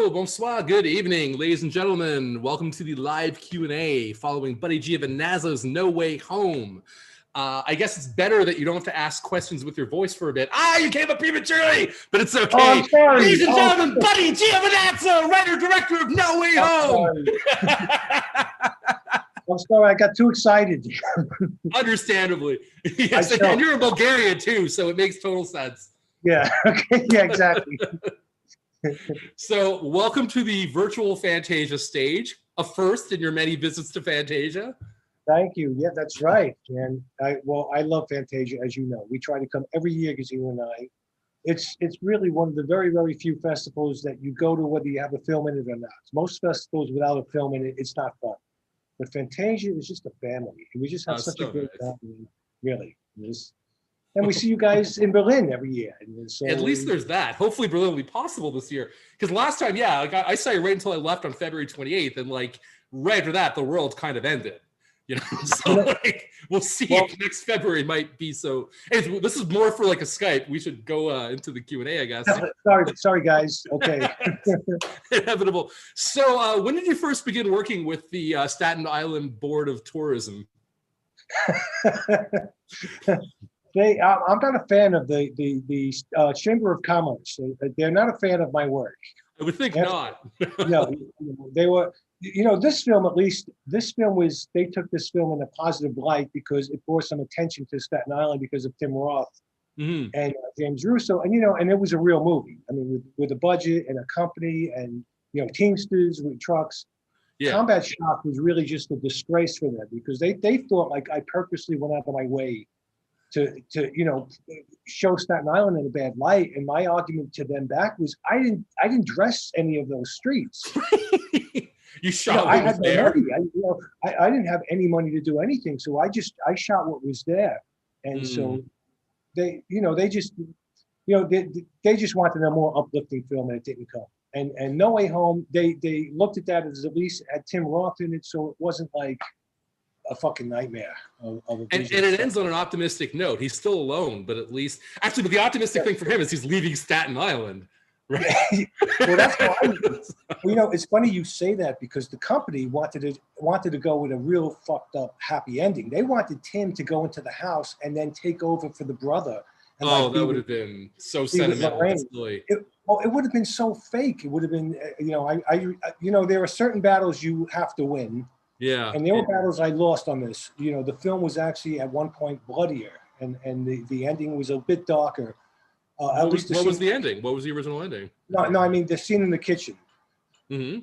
Hello, bonsoir, good evening, ladies and gentlemen. Welcome to the live Q&A following Buddy Giovinazzo's No Way Home. I guess it's better that you don't have to ask questions with your voice for a bit. You came up prematurely, but it's okay. I'm sorry. Ladies and gentlemen, Buddy Giovinazzo, writer-director of No Way Home. I'm sorry, I got too excited. Understandably. Yes, and you're in Bulgaria too, so it makes total sense. Yeah, okay, yeah, exactly. So welcome to the virtual Fantasia stage, a first in your many visits to Fantasia. Thank you. Yeah, that's right. And I love Fantasia, as you know. We try to come every year because you and I. It's really one of the very, very few festivals that you go to whether you have a film in it or not. Most festivals without a film in it, it's not fun. But Fantasia is just a family. We just have such a great time, really. And we see you guys in Berlin every year. And so, at least there's that. Hopefully Berlin will be possible this year. Because last time, I saw you right until I left on February 28th. And right after that, the world kind of ended. So we'll see if next February might be so. Hey, this is more for a Skype. We should go into the Q&A, I guess. Sorry, guys. Okay. Inevitable. So when did you first begin working with the Staten Island Board of Tourism? I'm not a fan of the Chamber of Commerce. They're not a fan of my work. I would think not. No, they were. This film, at least, they took this film in a positive light because it brought some attention to Staten Island because of Tim Roth and James Russo, and it was a real movie. I mean, with a budget and a company and Teamsters with trucks. Yeah. Combat Shock was really just a disgrace for them because they thought I purposely went out of my way to show Staten Island in a bad light, and my argument to them back was I didn't dress any of those streets. You shot I had no money. I didn't have any money to do anything, so I shot what was there, and so they just wanted a more uplifting film, and it didn't come. And No Way Home, they looked at that as at least had Tim Roth in it, so it wasn't like a fucking nightmare of a and it ends on an optimistic note. He's still alone, but at least but the optimistic thing for him is he's leaving Staten Island. Right. Well, that's why. It's funny you say that because the company wanted to go with a real fucked up happy ending. They wanted Tim to go into the house and then take over for the brother. And that would have been so sentimental. It would have been so fake. It would have been, there are certain battles you have to win. Yeah. And there were battles I lost on this. The film was actually at one point bloodier, and the ending was a bit darker. What was the ending? What was the original ending? No, I mean the scene in the kitchen. Mm-hmm.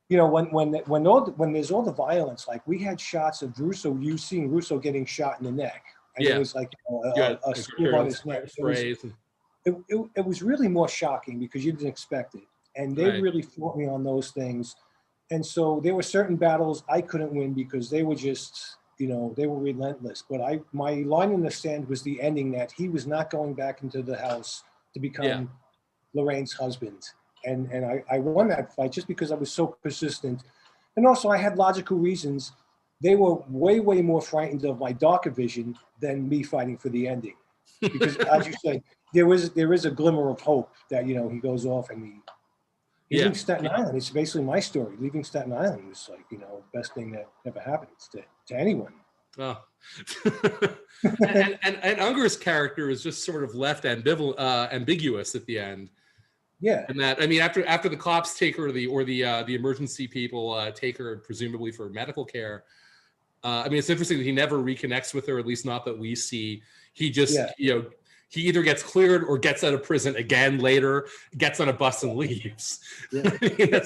When there's all the violence, we had shots of Russo. You've seen Russo getting shot in the neck, and it was like a screw on his neck. It was really more shocking because you didn't expect it, and they really fought me on those things. And so there were certain battles I couldn't win because they were just. They were relentless. But my line in the sand was the ending that he was not going back into the house to become Lorraine's husband. And I won that fight just because I was so persistent. And also I had logical reasons. They were way, way more frightened of my darker vision than me fighting for the ending. Because as you say, there is a glimmer of hope that, he goes off and he leaves Staten Island. It's basically my story. Leaving Staten Island was best thing that ever happened to anyone. Oh. and Unger's character is just sort of left ambiguous at the end. Yeah. And that, I mean, after the cops take her or the emergency people take her presumably for medical care. I mean, it's interesting that he never reconnects with her, at least not that we see. He just, he either gets cleared or gets out of prison again later, gets on a bus and leaves. Yeah.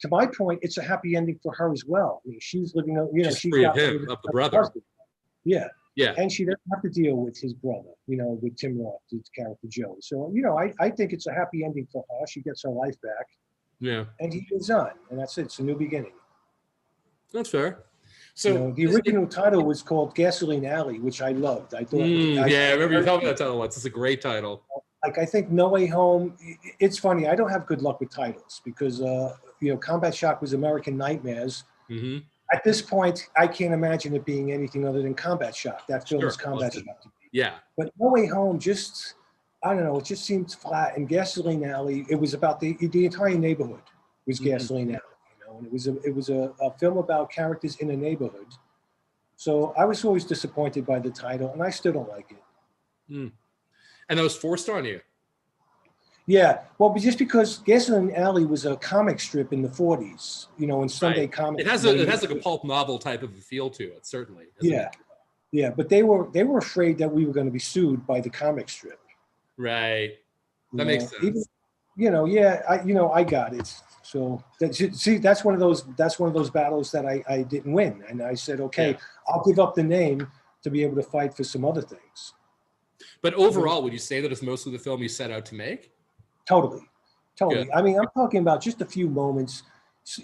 To my point, it's a happy ending for her as well. I mean, she's living, she's free of him, of the brother. Husband. Yeah. Yeah. And she doesn't have to deal with his brother, with Tim Roth, his character Joe. So, I think it's a happy ending for her. She gets her life back. Yeah. And he moves on. And that's it. It's a new beginning. That's fair. So the original title was called Gasoline Alley, which I loved. I thought. I remember you telling me that title once. It's a great title. I think No Way Home. It's funny. I don't have good luck with titles because Combat Shock was American Nightmares. Mm-hmm. At this point, I can't imagine it being anything other than Combat Shock. That film is Combat Shock. Yeah. But No Way Home just I don't know, it just seemed flat. And Gasoline Alley, it was about the entire neighborhood was Gasoline Alley, you know, and it was a film about characters in a neighborhood. So I was always disappointed by the title, and I still don't like it. And that was forced on you. Yeah, well, but just because Gasoline Alley was a comic strip in the 40s, you know, in Sunday comics. It has like a pulp novel type of a feel to it, certainly. Yeah, yeah, but they were afraid that we were going to be sued by the comic strip. Right, that makes sense. Even, you know, yeah, I got it. So that's one of those battles that I didn't win, and I said, okay, I'll give up the name to be able to fight for some other things. But overall, would you say that it's mostly the film you set out to make? Totally. Good. I mean, I'm talking about just a few moments.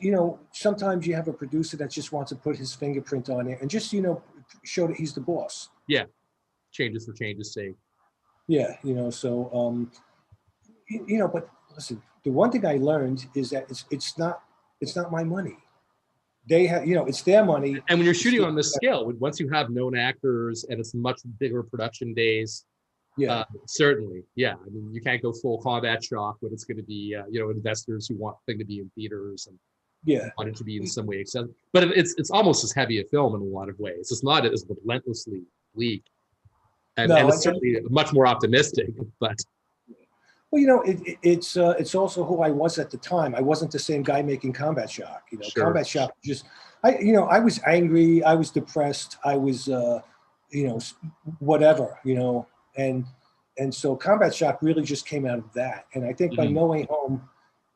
You know, sometimes you have a producer that just wants to put his fingerprint on it and just, you know, show that he's the boss. Yeah, changes for change's sake. Yeah, you know, so you know, but listen, the one thing I learned is that it's not my money. They have, you know, it's their money. And when you're shooting on this scale, once you have known actors and it's much bigger production days, certainly, yeah. I mean, you can't go full combat shock when it's going to be, you know, investors who want the thing to be in theaters and want it to be in some way accessible. But it's almost as heavy a film in a lot of ways. It's not as relentlessly bleak, and it's certainly much more optimistic. But well, you know, it's also who I was at the time. I wasn't the same guy making Combat Shock. You know, Combat Shock I was angry, I was depressed, I was, you know, whatever, you know, and so Combat Shock really just came out of that. And I think by No Way Home,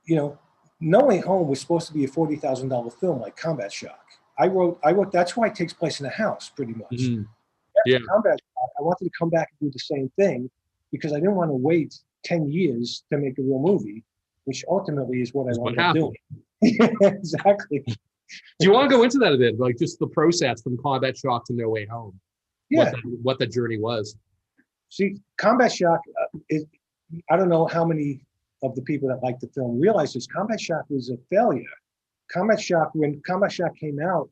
you know, No Way Home was supposed to be a $40,000 film like Combat Shock. I wrote that's why it takes place in a house pretty much. After Combat Shock, I wanted to come back and do the same thing because I didn't want to wait 10 years to make a real movie, which ultimately is what I wound up doing. Exactly. Do you want to go into that a bit, like just the process from Combat Shock to No Way Home? Yeah. What the journey was. See, Combat Shock I don't know how many of the people that like the film realize this. Combat Shock was a failure. When Combat Shock came out,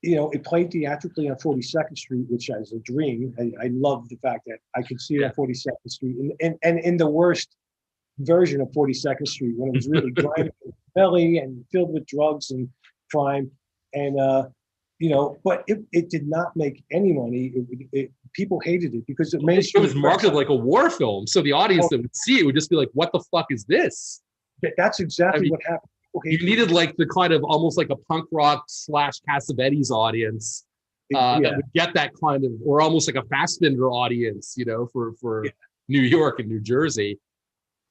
you know, it played theatrically on 42nd Street, which is a dream. I love the fact that I could see it on 42nd Street and in the worst version of 42nd Street when it was really grimy and smelly and filled with drugs and crime. And, you know, but it did not make any money. People hated it because it was marketed like a war film. So the audience that would see it would just be like, what the fuck is this? That's exactly what happened. You needed like the kind of almost like a punk rock / Cassavetes audience that would get that kind of, or almost like a Fassbinder audience, you know, for New York and New Jersey.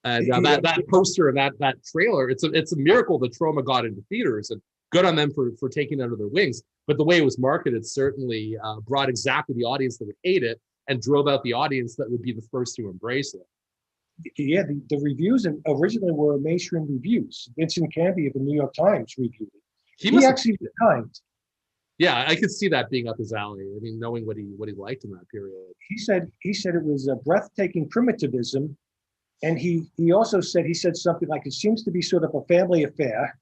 And that poster and that trailer, it's a miracle that Troma got into theaters, and good on them for taking it under their wings. But the way it was marketed certainly brought exactly the audience that would hate it and drove out the audience that would be the first to embrace it. Yeah, the reviews originally were mainstream reviews. Vincent Canby of the New York Times reviewed it. He actually was kind. Yeah, I could see that being up his alley. I mean, knowing what he liked in that period. He said it was a breathtaking primitivism, and he also said something like it seems to be sort of a family affair.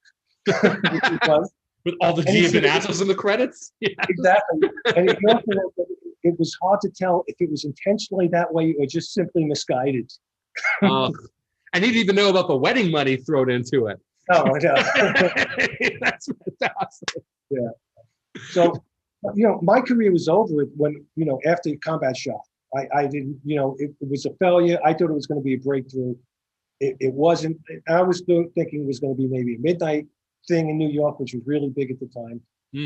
Which it was. With all the Giovinazzos in the credits? Yeah. Exactly. And he also wrote that it was hard to tell if it was intentionally that way or just simply misguided. I didn't even know about the wedding money thrown into it. Oh, no. That's fantastic. Yeah. So, you know, my career was over when, you know, after Combat Shock. I didn't, you know, it was a failure. I thought it was going to be a breakthrough. It wasn't. I was thinking it was going to be maybe a midnight thing in New York, which was really big at the time.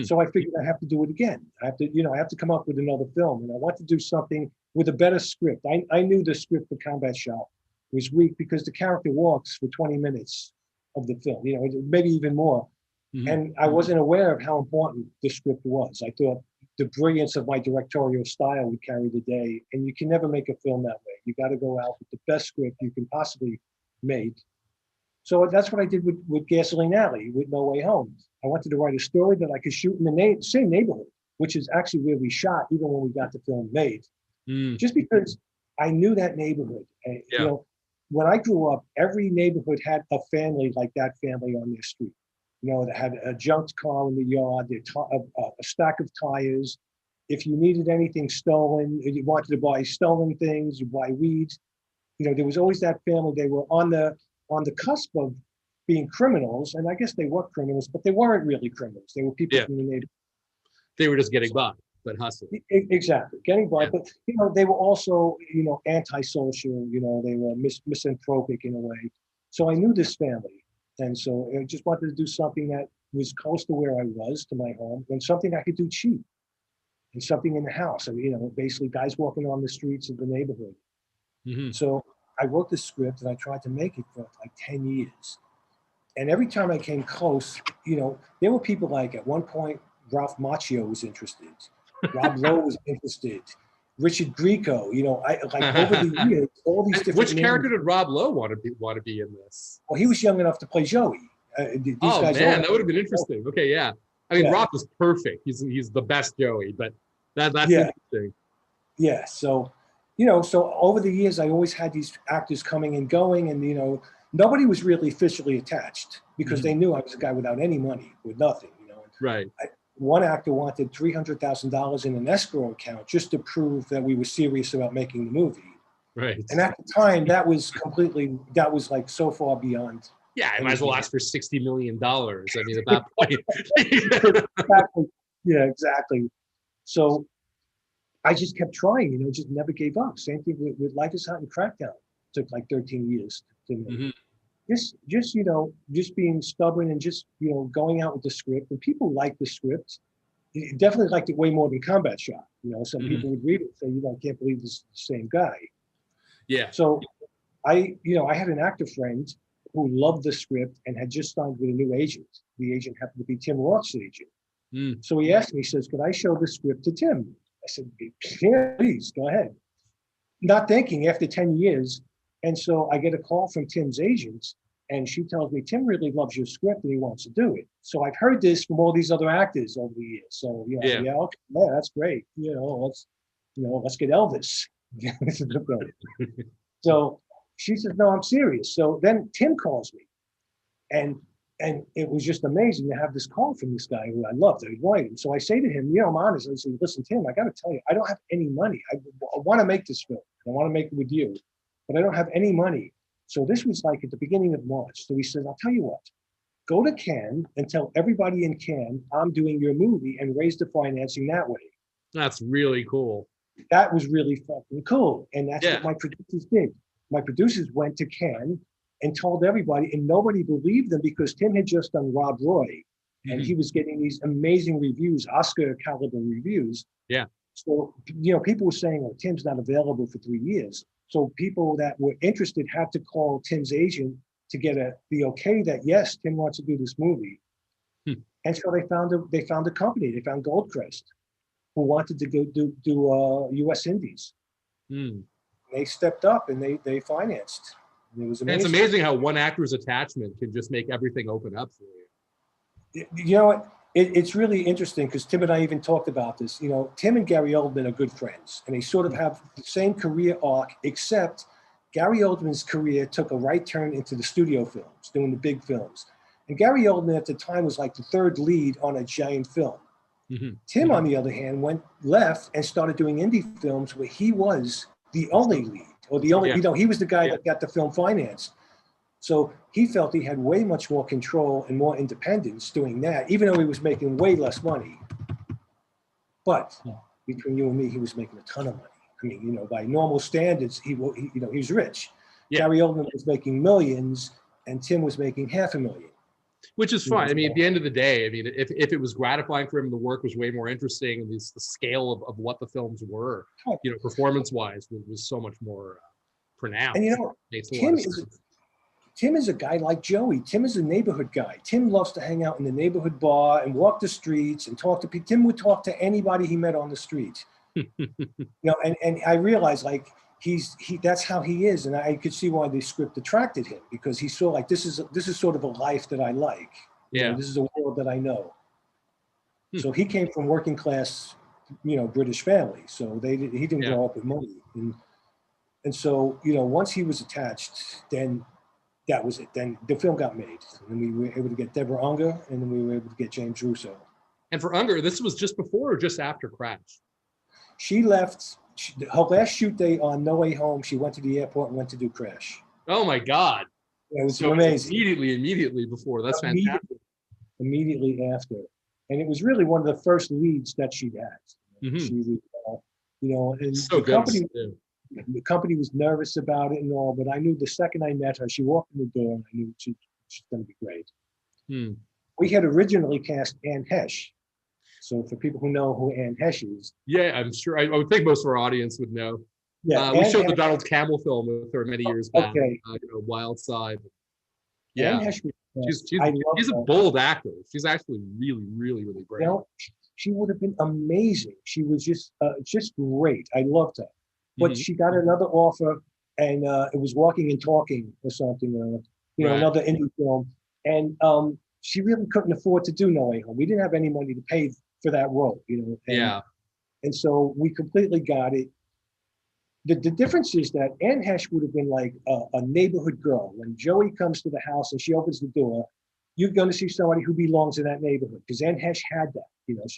So I figured I have to do it again. I have to come up with another film, and I want to do something with a better script. I knew the script for Combat Shock was weak because the character walks for 20 minutes of the film, you know, maybe even more. And I wasn't aware of how important the script was. I thought the brilliance of my directorial style would carry the day, and you can never make a film that way. You got to go out with the best script you can possibly make. So that's what I did with Gasoline Alley, with No Way Home. I wanted to write a story that I could shoot in the same neighborhood, which is actually where we shot, even when we got the film made. Just because I knew that neighborhood. And, you know, when I grew up, every neighborhood had a family like that family on their street. You know, that had a junked car in the yard, a stack of tires. If you needed anything stolen, you wanted to buy stolen things, you buy weeds. there was always that family. They were on the cusp of being criminals, and I guess they were criminals, but they weren't really criminals. They were people from the neighborhood. They were just getting by, but hustling. Exactly, getting by. But they were also antisocial. They were misanthropic in a way. So I knew this family, and so I just wanted to do something that was close to where I was, to my home, and something I could do cheap, and something in the house. And, basically guys walking on the streets of the neighborhood. Mm-hmm. So I wrote the script and I tried to make it for like 10 years. And every time I came close, there were people like, at one point, Ralph Macchio was interested. Rob Lowe was interested. Richard Grieco, over the years, all these different. Which character did Rob Lowe want to be in this? Well, he was young enough to play Joey. These guys that would have been interesting. Okay, yeah. I mean, Rob was perfect. He's the best Joey, but that's interesting. Yeah. So, so over the years, I always had these actors coming and going, and nobody was really officially attached because they knew I was a guy without any money, with nothing. Right. One actor wanted $300,000 in an escrow account just to prove that we were serious about making the movie. Right. And at the time, that was like so far beyond. Yeah, I might as well ask for $60 million. I mean, at that point. Exactly. Yeah, exactly. So I just kept trying, just never gave up. Same thing with Life is Hot and Crackdown. It took like 13 years to make. Mm-hmm. Just being stubborn and just, going out with the script. And people liked the script. Definitely liked it way more than Combat Shop. Some people would read it and say, I can't believe this is the same guy. Yeah. So I had an actor friend who loved the script and had just signed with a new agent. The agent happened to be Tim Roth's agent. So he asked me, he says, could I show the script to Tim? I said, yeah, please, go ahead. Not thinking, after 10 years. And so I get a call from Tim's agent, and she tells me, Tim really loves your script and he wants to do it. So I've heard this from all these other actors over the years. So, okay, that's great. Let's get Elvis. So she says, no, I'm serious. So then Tim calls me, and it was just amazing to have this call from this guy who I loved. I liked him. So I say to him, I'm honest. I say, listen, Tim, I got to tell you, I don't have any money. I want to make this film. I want to make it with you, but I don't have any money. So this was like at the beginning of March. So he said, I'll tell you what, go to Cannes and tell everybody in Cannes I'm doing your movie and raise the financing that way. That's really cool. That was really fucking cool. And that's what my producers did. My producers went to Cannes and told everybody, and nobody believed them because Tim had just done Rob Roy, and he was getting these amazing reviews, Oscar caliber reviews. Yeah. So, people were saying, oh, Tim's not available for 3 years. So people that were interested had to call Tim's agent to get the okay that, yes, Tim wants to do this movie. And so they found a company. They found Goldcrest, who wanted to go do U.S. Indies. They stepped up and they financed. And it was amazing. And it's amazing how one actor's attachment can just make everything open up for you. You know what? It's really interesting because Tim and I even talked about this. Tim and Gary Oldman are good friends, and they sort of have the same career arc, except Gary Oldman's career took a right turn into the studio films, doing the big films. And Gary Oldman at the time was like the third lead on a giant film. Tim, on the other hand, left and started doing indie films where he was the only lead, or the only, he was the guy that got the film financed. So he felt he had way much more control and more independence doing that, even though he was making way less money. But between you and me, he was making a ton of money. I mean, by normal standards, he was rich. Gary Oldman was making millions, and Tim was making $500,000. Which is fine. I mean, at the end of the day, if it was gratifying for him, the work was way more interesting, and the scale of what the films were, performance-wise, was so much more pronounced. And Tim is a guy like Joey. Tim is a neighborhood guy. Tim loves to hang out in the neighborhood bar and walk the streets and talk to people. Tim would talk to anybody he met on the street. And I realized that's how he is, and I could see why the script attracted him, because he saw this is sort of a life that I like. This is a world that I know. So he came from working class, British family. So he didn't grow up with money, and so once he was attached, then that was it. Then the film got made, and we were able to get Deborah Unger, and then we were able to get James Russo. And for Unger, this was just before or just after Crash? She left her last shoot day on No Way Home, she went to the airport and went to do Crash. Oh my God. It was amazing. Immediately before. That's fantastic. Immediately after. And it was really one of the first leads that she'd had. She was, and so the company was nervous about it and all, but I knew the second I met her, she walked in the door and I knew she's going to be great. We had originally cast Anne Hesh. So for people who know who Anne Hesh is. Yeah, I'm sure. I would think most of our audience would know. Yeah, we showed the Donald Campbell film with her many years back. Okay. Wild Side. Yeah. Anne Hesh was, she's a bold actor. She's actually really, really, really great. She would have been amazing. She was just great. I loved her. But she got another offer, and it was Walking and Talking or something, another indie film. And she really couldn't afford to do No Way Home. We didn't have any money to pay for that role, And so we completely got it. The difference is that Anne Hesh would have been like a neighborhood girl. When Joey comes to the house and she opens the door, you're going to see somebody who belongs in that neighborhood, because Anne Hesh had that. She was,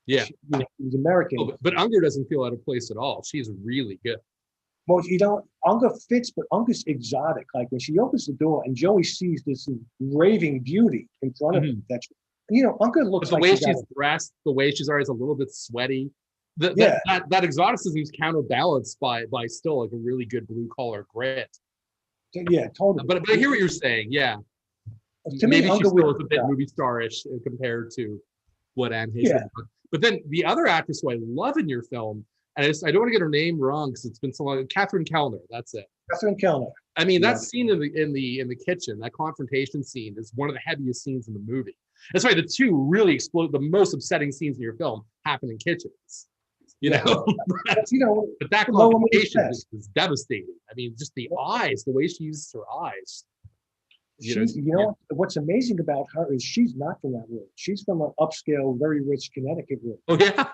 she was American. Oh, but Unger doesn't feel out of place at all. She's really good. Well, Unger fits, but Unger's exotic. Like when she opens the door and Joey sees this raving beauty in front of him, Unger looks like the way she's dressed, the way she's always a little bit sweaty. That exoticism is counterbalanced by still like a really good blue collar grit. Yeah, totally. But I hear what you're saying. Yeah. To me, maybe she still is a bit movie starish compared to what Anne Heche is. But then the other actress who I love in your film, and I don't want to get her name wrong because it's been so long. Catherine Kellner, that's it. Catherine Kellner. I mean, that scene in the kitchen, that confrontation scene, is one of the heaviest scenes in the movie. That's why the two really explode. The most upsetting scenes in your film happen in kitchens. But that confrontation is devastating. I mean, just the eyes, the way she uses her eyes. What's amazing about her is she's not from that world. She's from an upscale, very rich Connecticut world. Oh yeah.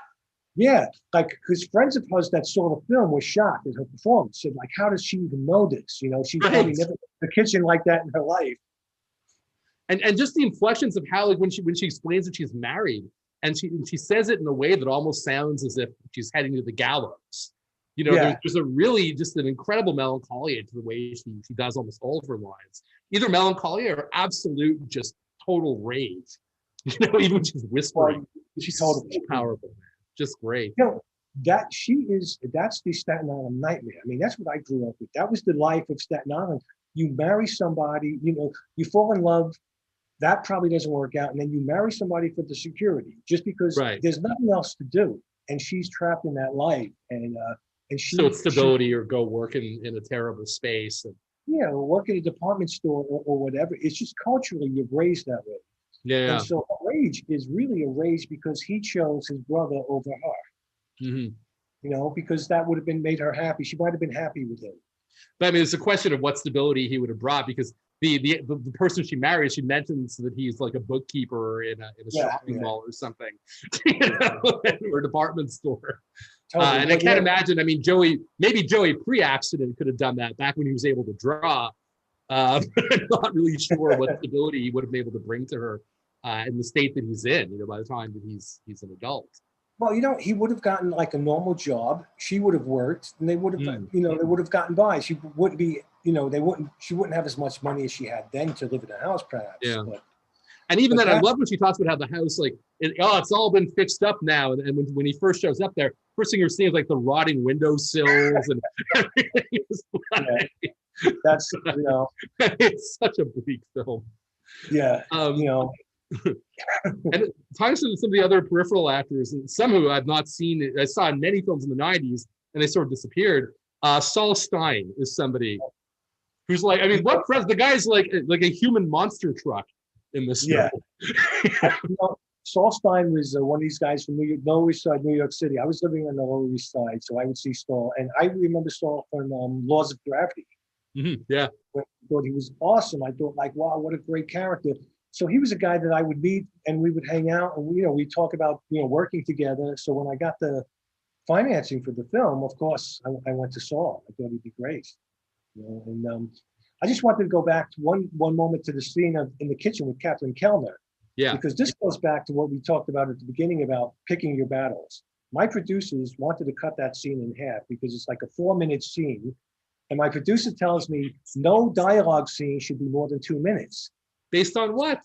Yeah, like because friends of hers that saw the film were shocked at her performance. Said, like, how does she even know this? She's probably never been in a kitchen like that in her life. And just the inflections of how, like, when she explains that she's married, and she says it in a way that almost sounds as if she's heading to the gallows. There's a really just an incredible melancholia to the way she does almost all of her lines. Either melancholia or absolute just total rage. Even when she's whispering, she's so powerful, man. Just great. That's the Staten Island nightmare. I mean, that's what I grew up with. That was the life of Staten Island. You marry somebody, you fall in love. That probably doesn't work out, and then you marry somebody for the security, just because there's nothing else to do, and she's trapped in that life, and so it's stability or go work in a terrible space, and work at a department store or whatever. It's just culturally you're raised that way. Yeah. And so her rage is really a rage because he chose his brother over her. Because that would have made her happy. She might have been happy with him. But I mean, it's a question of what stability he would have brought, because the person she marries, she mentions that he's like a bookkeeper in a shopping mall or something, or a department store. Totally. And I can't imagine. I mean, Joey pre-accident could have done that back when he was able to draw. But I'm not really sure what stability he would have been able to bring to her in the state that he's in. By the time that he's an adult. Well, he would have gotten like a normal job. She would have worked, and they would have, they would have gotten by. She wouldn't be, she wouldn't have as much money as she had then to live in a house, perhaps. Yeah. And even then, I love when she talks about how the house, like, it's all been fixed up now. And when he first shows up there, first thing you're seeing is like the rotting windowsills and everything. That's, it's such a bleak film. Yeah. And talking to some of the other peripheral actors, and some who I've not seen, I saw in many films in the 90s, and they sort of disappeared. Saul Stein is somebody who's like, I mean, the guy's like a human monster truck in this film. Yeah. Saul Stein was one of these guys from Lower East Side, New York City. I was living on the Lower East Side, so I would see Saul, and I remember Saul from Laws of Gravity. Yeah. I thought he was awesome. I thought, like, wow, what a great character. So he was a guy that I would meet, and we would hang out, and we talk about working together. So when I got the financing for the film, of course, I went to Saul. I thought he'd be great. And I just wanted to go back to one moment to the scene in the kitchen with Catherine Kellner. Yeah. Because this goes back to what we talked about at the beginning about picking your battles. my producers wanted to cut that scene in half because it's like a 4-minute scene. And my producer tells me no dialogue scene should be more than 2 minutes. Based on what?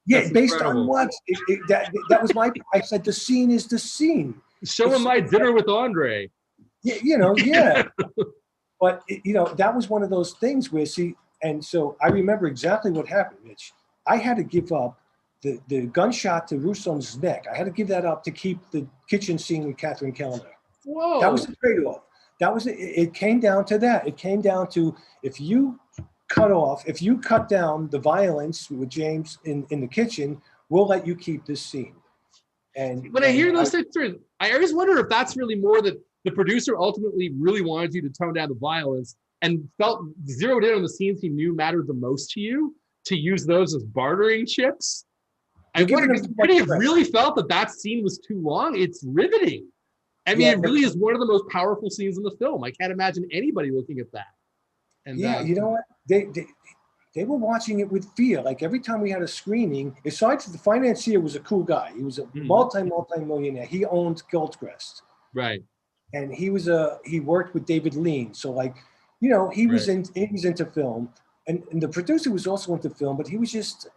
Yeah, that's based incredible. On what? That was I said, the scene is the scene. Show him My Dinner with Andre. Yeah, yeah. But, that was one of those things where, and so I remember exactly what happened, Mitch. I had to give up the gunshot to Russo's neck. I had to give that up to keep the kitchen scene with Catherine Kellner. Whoa. That was the trade-off. It came down to that. It came down to, if you cut down the violence with James in the kitchen, we'll let you keep this scene. And when I hear those things, I always wonder if that's really more that the producer ultimately really wanted you to tone down the violence and felt zeroed in on the scenes he knew mattered the most to you, to use those as bartering chips. I wonder if you really felt that scene was too long. It's riveting. I mean, it really is one of the most powerful scenes in the film. I can't imagine anybody looking at that. And you know what? They were watching it with fear. Like every time we had a screening, besides the financier was a cool guy. He was a multi-millionaire. He owned Goldcrest. Right. And he worked with David Lean. So he was into film. And the producer was also into film, but he was just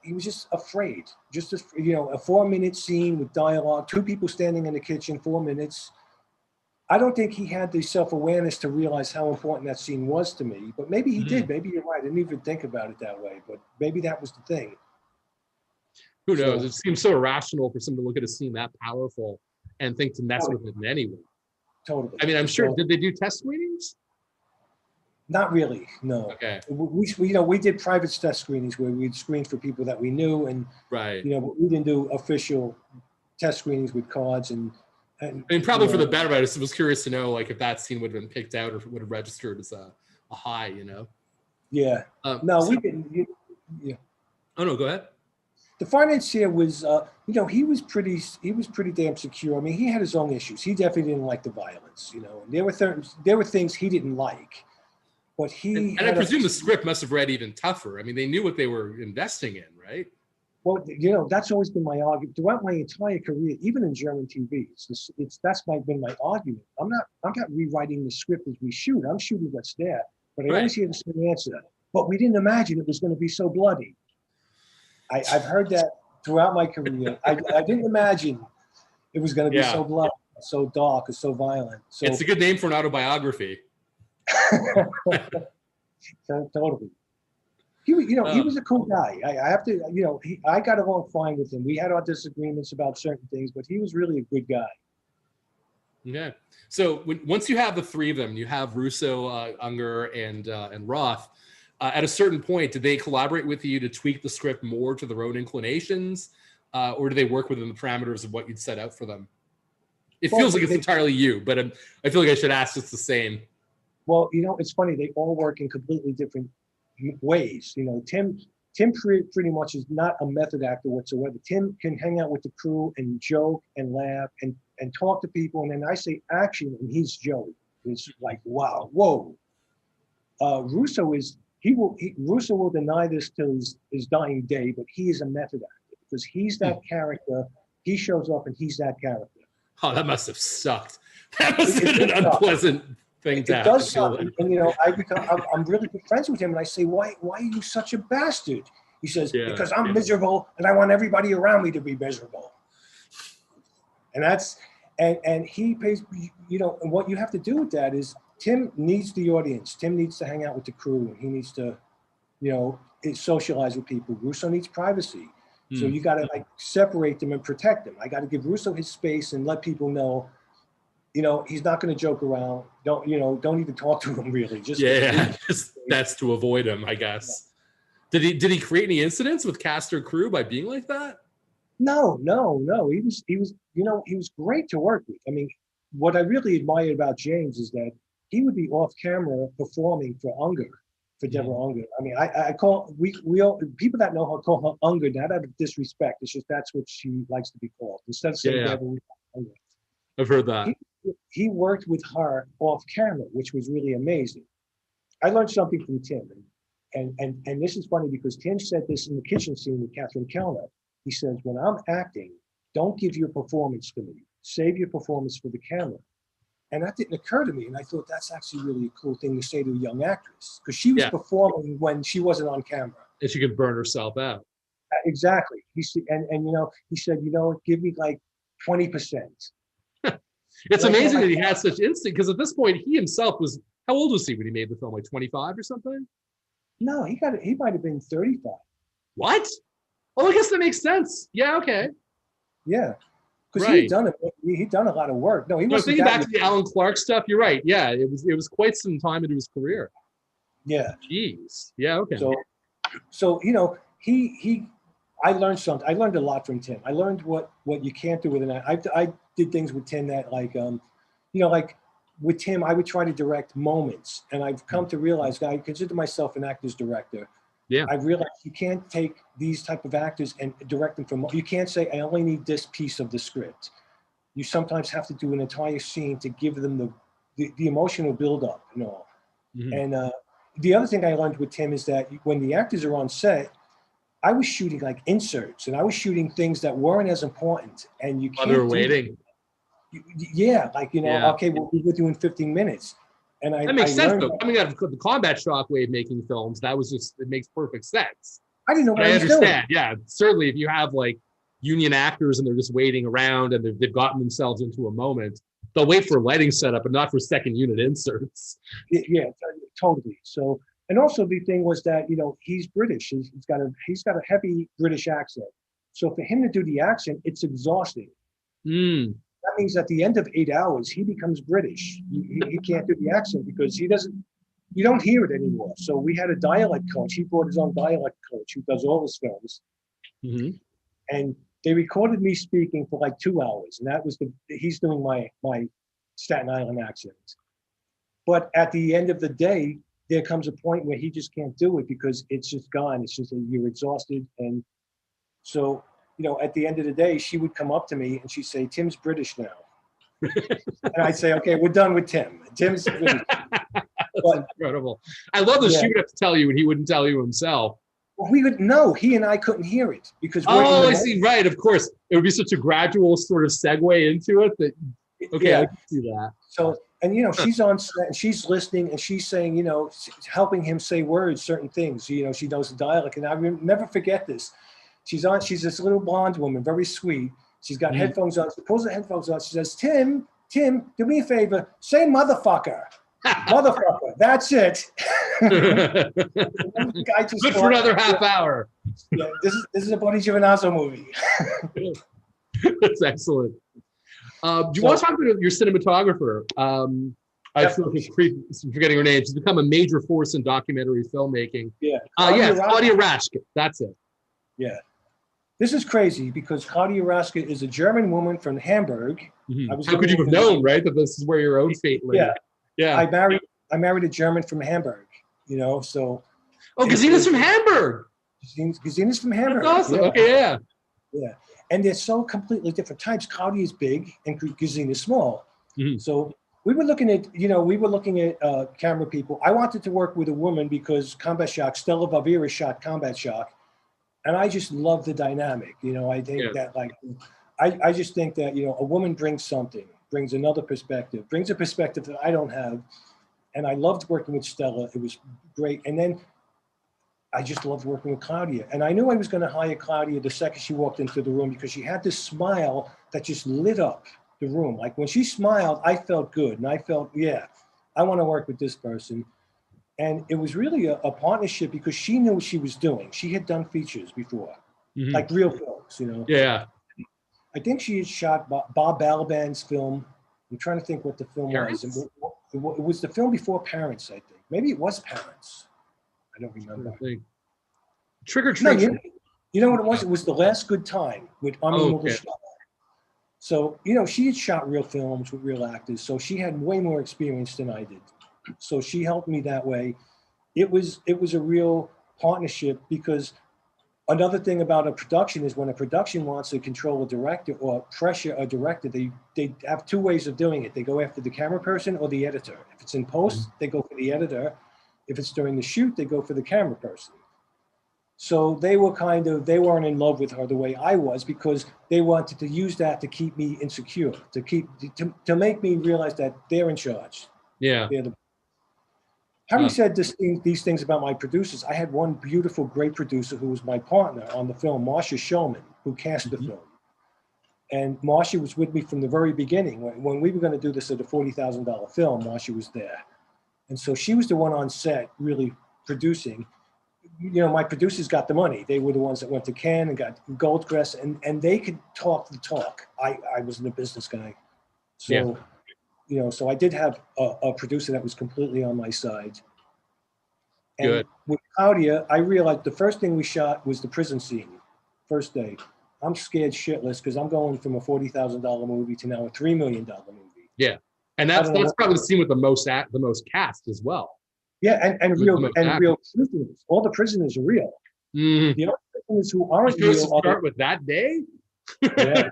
afraid. Just a 4-minute scene with dialogue, 2 people standing in the kitchen, 4 minutes. I don't think he had the self-awareness to realize how important that scene was to me, but maybe he did. Maybe you're right. I didn't even think about it that way, but maybe that was the thing. Who knows? It seems so irrational for someone to look at a scene that powerful and think to mess with it in any way. Totally. I mean, I'm sure. Did they do test screenings? Not really. No. Okay. We did private test screenings where we'd screen for people that we knew, and but we didn't do official test screenings with cards and I mean, probably for the better. I was curious to know, like, if that scene would have been picked out or if it would have registered as a high, Yeah. We didn't. Yeah. Oh no, go ahead. The financier was, he was pretty damn secure. I mean, he had his own issues. He definitely didn't like the violence, and there were things he didn't like, but he. And I presume the script must have read even tougher. I mean, they knew what they were investing in, right? Well, that's always been my argument throughout my entire career, even in German TV. That's been my argument. I'm not rewriting the script as we shoot. I'm shooting what's there, but I always hear the same answer. But we didn't imagine it was going to be so bloody. I've heard that throughout my career. I didn't imagine it was going to be so bloody, so dark, or so violent. So it's a good name for an autobiography. Totally. He was a cool guy. I have to, I got along fine with him. We had our disagreements about certain things, but he was really a good guy. Yeah. So once you have the 3 of them, you have Russo, Unger, and Roth. At a certain point, did they collaborate with you to tweak the script more to their own inclinations, or do they work within the parameters of what you'd set out for them? It feels like it's entirely you, but I feel like I should ask just the same. Well, it's funny. They all work in completely different ways. Tim pretty much is not a method actor whatsoever. Tim can hang out with the crew and joke and laugh and talk to people, and then I say action and he's Joey. It's like, wow, whoa. Russo will deny this till his dying day, but he is a method actor because he's that character. He shows up and he's that character. Oh, that must have sucked. That must have been an unpleasant thing to have. It does suck. And I'm really good friends with him, and I say, why are you such a bastard? He says, because I'm miserable and I want everybody around me to be miserable. And that's and he pays, and what you have to do with that is Tim needs the audience. Tim needs to hang out with the crew, and he needs to, socialize with people. Russo needs privacy. So you got to separate them and protect them. I got to give Russo his space and let people know, he's not going to joke around. Don't even talk to him really. That's to avoid him, I guess. Yeah. Did he create any incidents with cast or crew by being like that? No. He was great to work with. I mean, what I really admired about James is that he would be off camera performing for Unger, for Deborah Unger. I mean, I call we all people that know her call her Unger, not out of disrespect. It's just that's what she likes to be called. Instead of saying Deborah, we call Unger. I've heard that. He worked with her off camera, which was really amazing. I learned something from Tim, and this is funny because Tim said this in the kitchen scene with Catherine Kellner. He says, when I'm acting, don't give your performance to me. save your performance for the camera. And that didn't occur to me. And I thought that's actually really a cool thing to say to a young actress, because she was performing when she wasn't on camera. And she could burn herself out. Exactly. He said, and you know, he said, you know, give me like 20%. It's amazing that he had such instinct, because at this point he himself was, how old was he when he made the film? Like 25 or something? No, he might have been 35. What? Oh, I guess that makes sense. Yeah, okay. Yeah. Because he'd done a lot of work. No, he wasn't. Thinking back to the Alan Clark stuff, you're right. Yeah, it was quite some time into his career. Yeah. Jeez. Yeah, okay. So you know, I learned something. I learned a lot from Tim. I learned what you can't do with an actor. I did things with Tim that like, you know, like with Tim, I would try to direct moments, and I've come to realize that I consider myself an actor's director. Yeah. I've realized you can't take these type of actors and direct them from. You can't say I only need this piece of the script. You sometimes have to do an entire scene to give them the emotional buildup and all. Mm-hmm. And the other thing I learned with Tim is that when the actors are on set, I was shooting like inserts, and I was shooting things that weren't as important. And you can't. While they were waiting. Yeah, like, you know, okay, well, we were doing 15 minutes. And that makes sense, though. Coming out of the combat shockwave making films, that was just, it makes perfect sense. I didn't know what I was understand. Doing. Yeah, certainly if you have like union actors and they're just waiting around and they've gotten themselves into a moment, they'll wait for lighting setup, but not for second unit inserts. Yeah, totally. So, and also the thing was that, you know, he's British. He's got a heavy British accent. So for him to do the accent, it's exhausting. That means at the end of 8 hours, he becomes British. He can't do the accent because you don't hear it anymore. So we had a dialect coach. He brought his own dialect coach who does all his films. Mm-hmm. And they recorded me speaking for like 2 hours. And that was he's doing my Staten Island accent. But at the end of the day, there comes a point where he just can't do it because it's just gone. It's just you're exhausted. And so, you know, at the end of the day, she would come up to me and she'd say, Tim's British now. And I'd say, okay, we're done with Tim. Tim's British. That's incredible. I love that she would have to tell you and he wouldn't tell you himself. Well, we would know. He and I couldn't hear it because. Oh, I see. Right. Of course. It would be such a gradual sort of segue into it that, okay, I can see that. So, and, you know, she's on set and she's listening and she's saying, you know, helping him say words, certain things. You know, she knows the dialect. And I will never forget this. She's this little blonde woman, very sweet. She's got headphones on. She pulls the headphones on. She says, Tim, do me a favor. Say motherfucker. Motherfucker. That's it. Good for another half hour. Yeah, this is a Buddy Giovinazzo movie. That's excellent. Do you want to talk about your cinematographer? I feel like forgetting her name. She's become a major force in documentary filmmaking. Yeah. Claudia Raschke. That's it. Yeah. This is crazy because Claudia Raschke is a German woman from Hamburg. Mm-hmm. How could you have known, right, that this is where your own fate lay? Yeah. I married a German from Hamburg, you know, so. Oh, Gesina's from Hamburg. Gesina's from Hamburg. That's awesome. Yeah. Okay, yeah. Yeah. And they're so completely different types. Claudia is big and Gesina is small. Mm-hmm. So we were looking at camera people. I wanted to work with a woman because Combat Shock, Stella Bavira shot Combat Shock. And I just love the dynamic. You know, I think that like, I just think that, you know, a woman brings something, brings another perspective, brings a perspective that I don't have. And I loved working with Stella. It was great. And then I just loved working with Claudia. And I knew I was going to hire Claudia the second she walked into the room because she had this smile that just lit up the room. Like when she smiled, I felt good. And I felt, yeah, I want to work with this person. And it was really a partnership because she knew what she was doing. She had done features before, like real films, you know? Yeah. I think she had shot Bob Balaban's film. I'm trying to think what the film was. It was the film before Parents, I think. Maybe it was Parents. I don't remember. Trick or Treat. No, you know what it was? It was The Last Good Time with Ami Mughal. So, you know, she had shot real films with real actors. So she had way more experience than I did. So she helped me that way. It was a real partnership because another thing about a production is when a production wants to control a director or pressure a director, they have two ways of doing it. They go after the camera person or the editor. If it's in post, they go for the editor. If it's during the shoot, they go for the camera person. So they weren't in love with her the way I was, because they wanted to use that to keep me insecure, to make me realize that they're in charge. Yeah. Having said these things about my producers, I had one beautiful, great producer who was my partner on the film, Marcia Shulman, who cast the film. And Marcia was with me from the very beginning. When we were going to do this at a $40,000 film, Marcia was there. And so she was the one on set really producing. You know, my producers got the money. They were the ones that went to Cannes and got Goldcrest, and they could talk the talk. I wasn't a business guy. So, you know, so I did have a producer that was completely on my side. And Good. with Claudia, I realized the first thing we shot was the prison scene, first day. I'm scared shitless because I'm going from a $40,000 movie to now a $3 million movie. Yeah. And that's probably the scene with the most cast as well. Yeah, and real prisoners. All the prisoners are real. Mm-hmm. The only prisoners who aren't real start with that day. Yeah,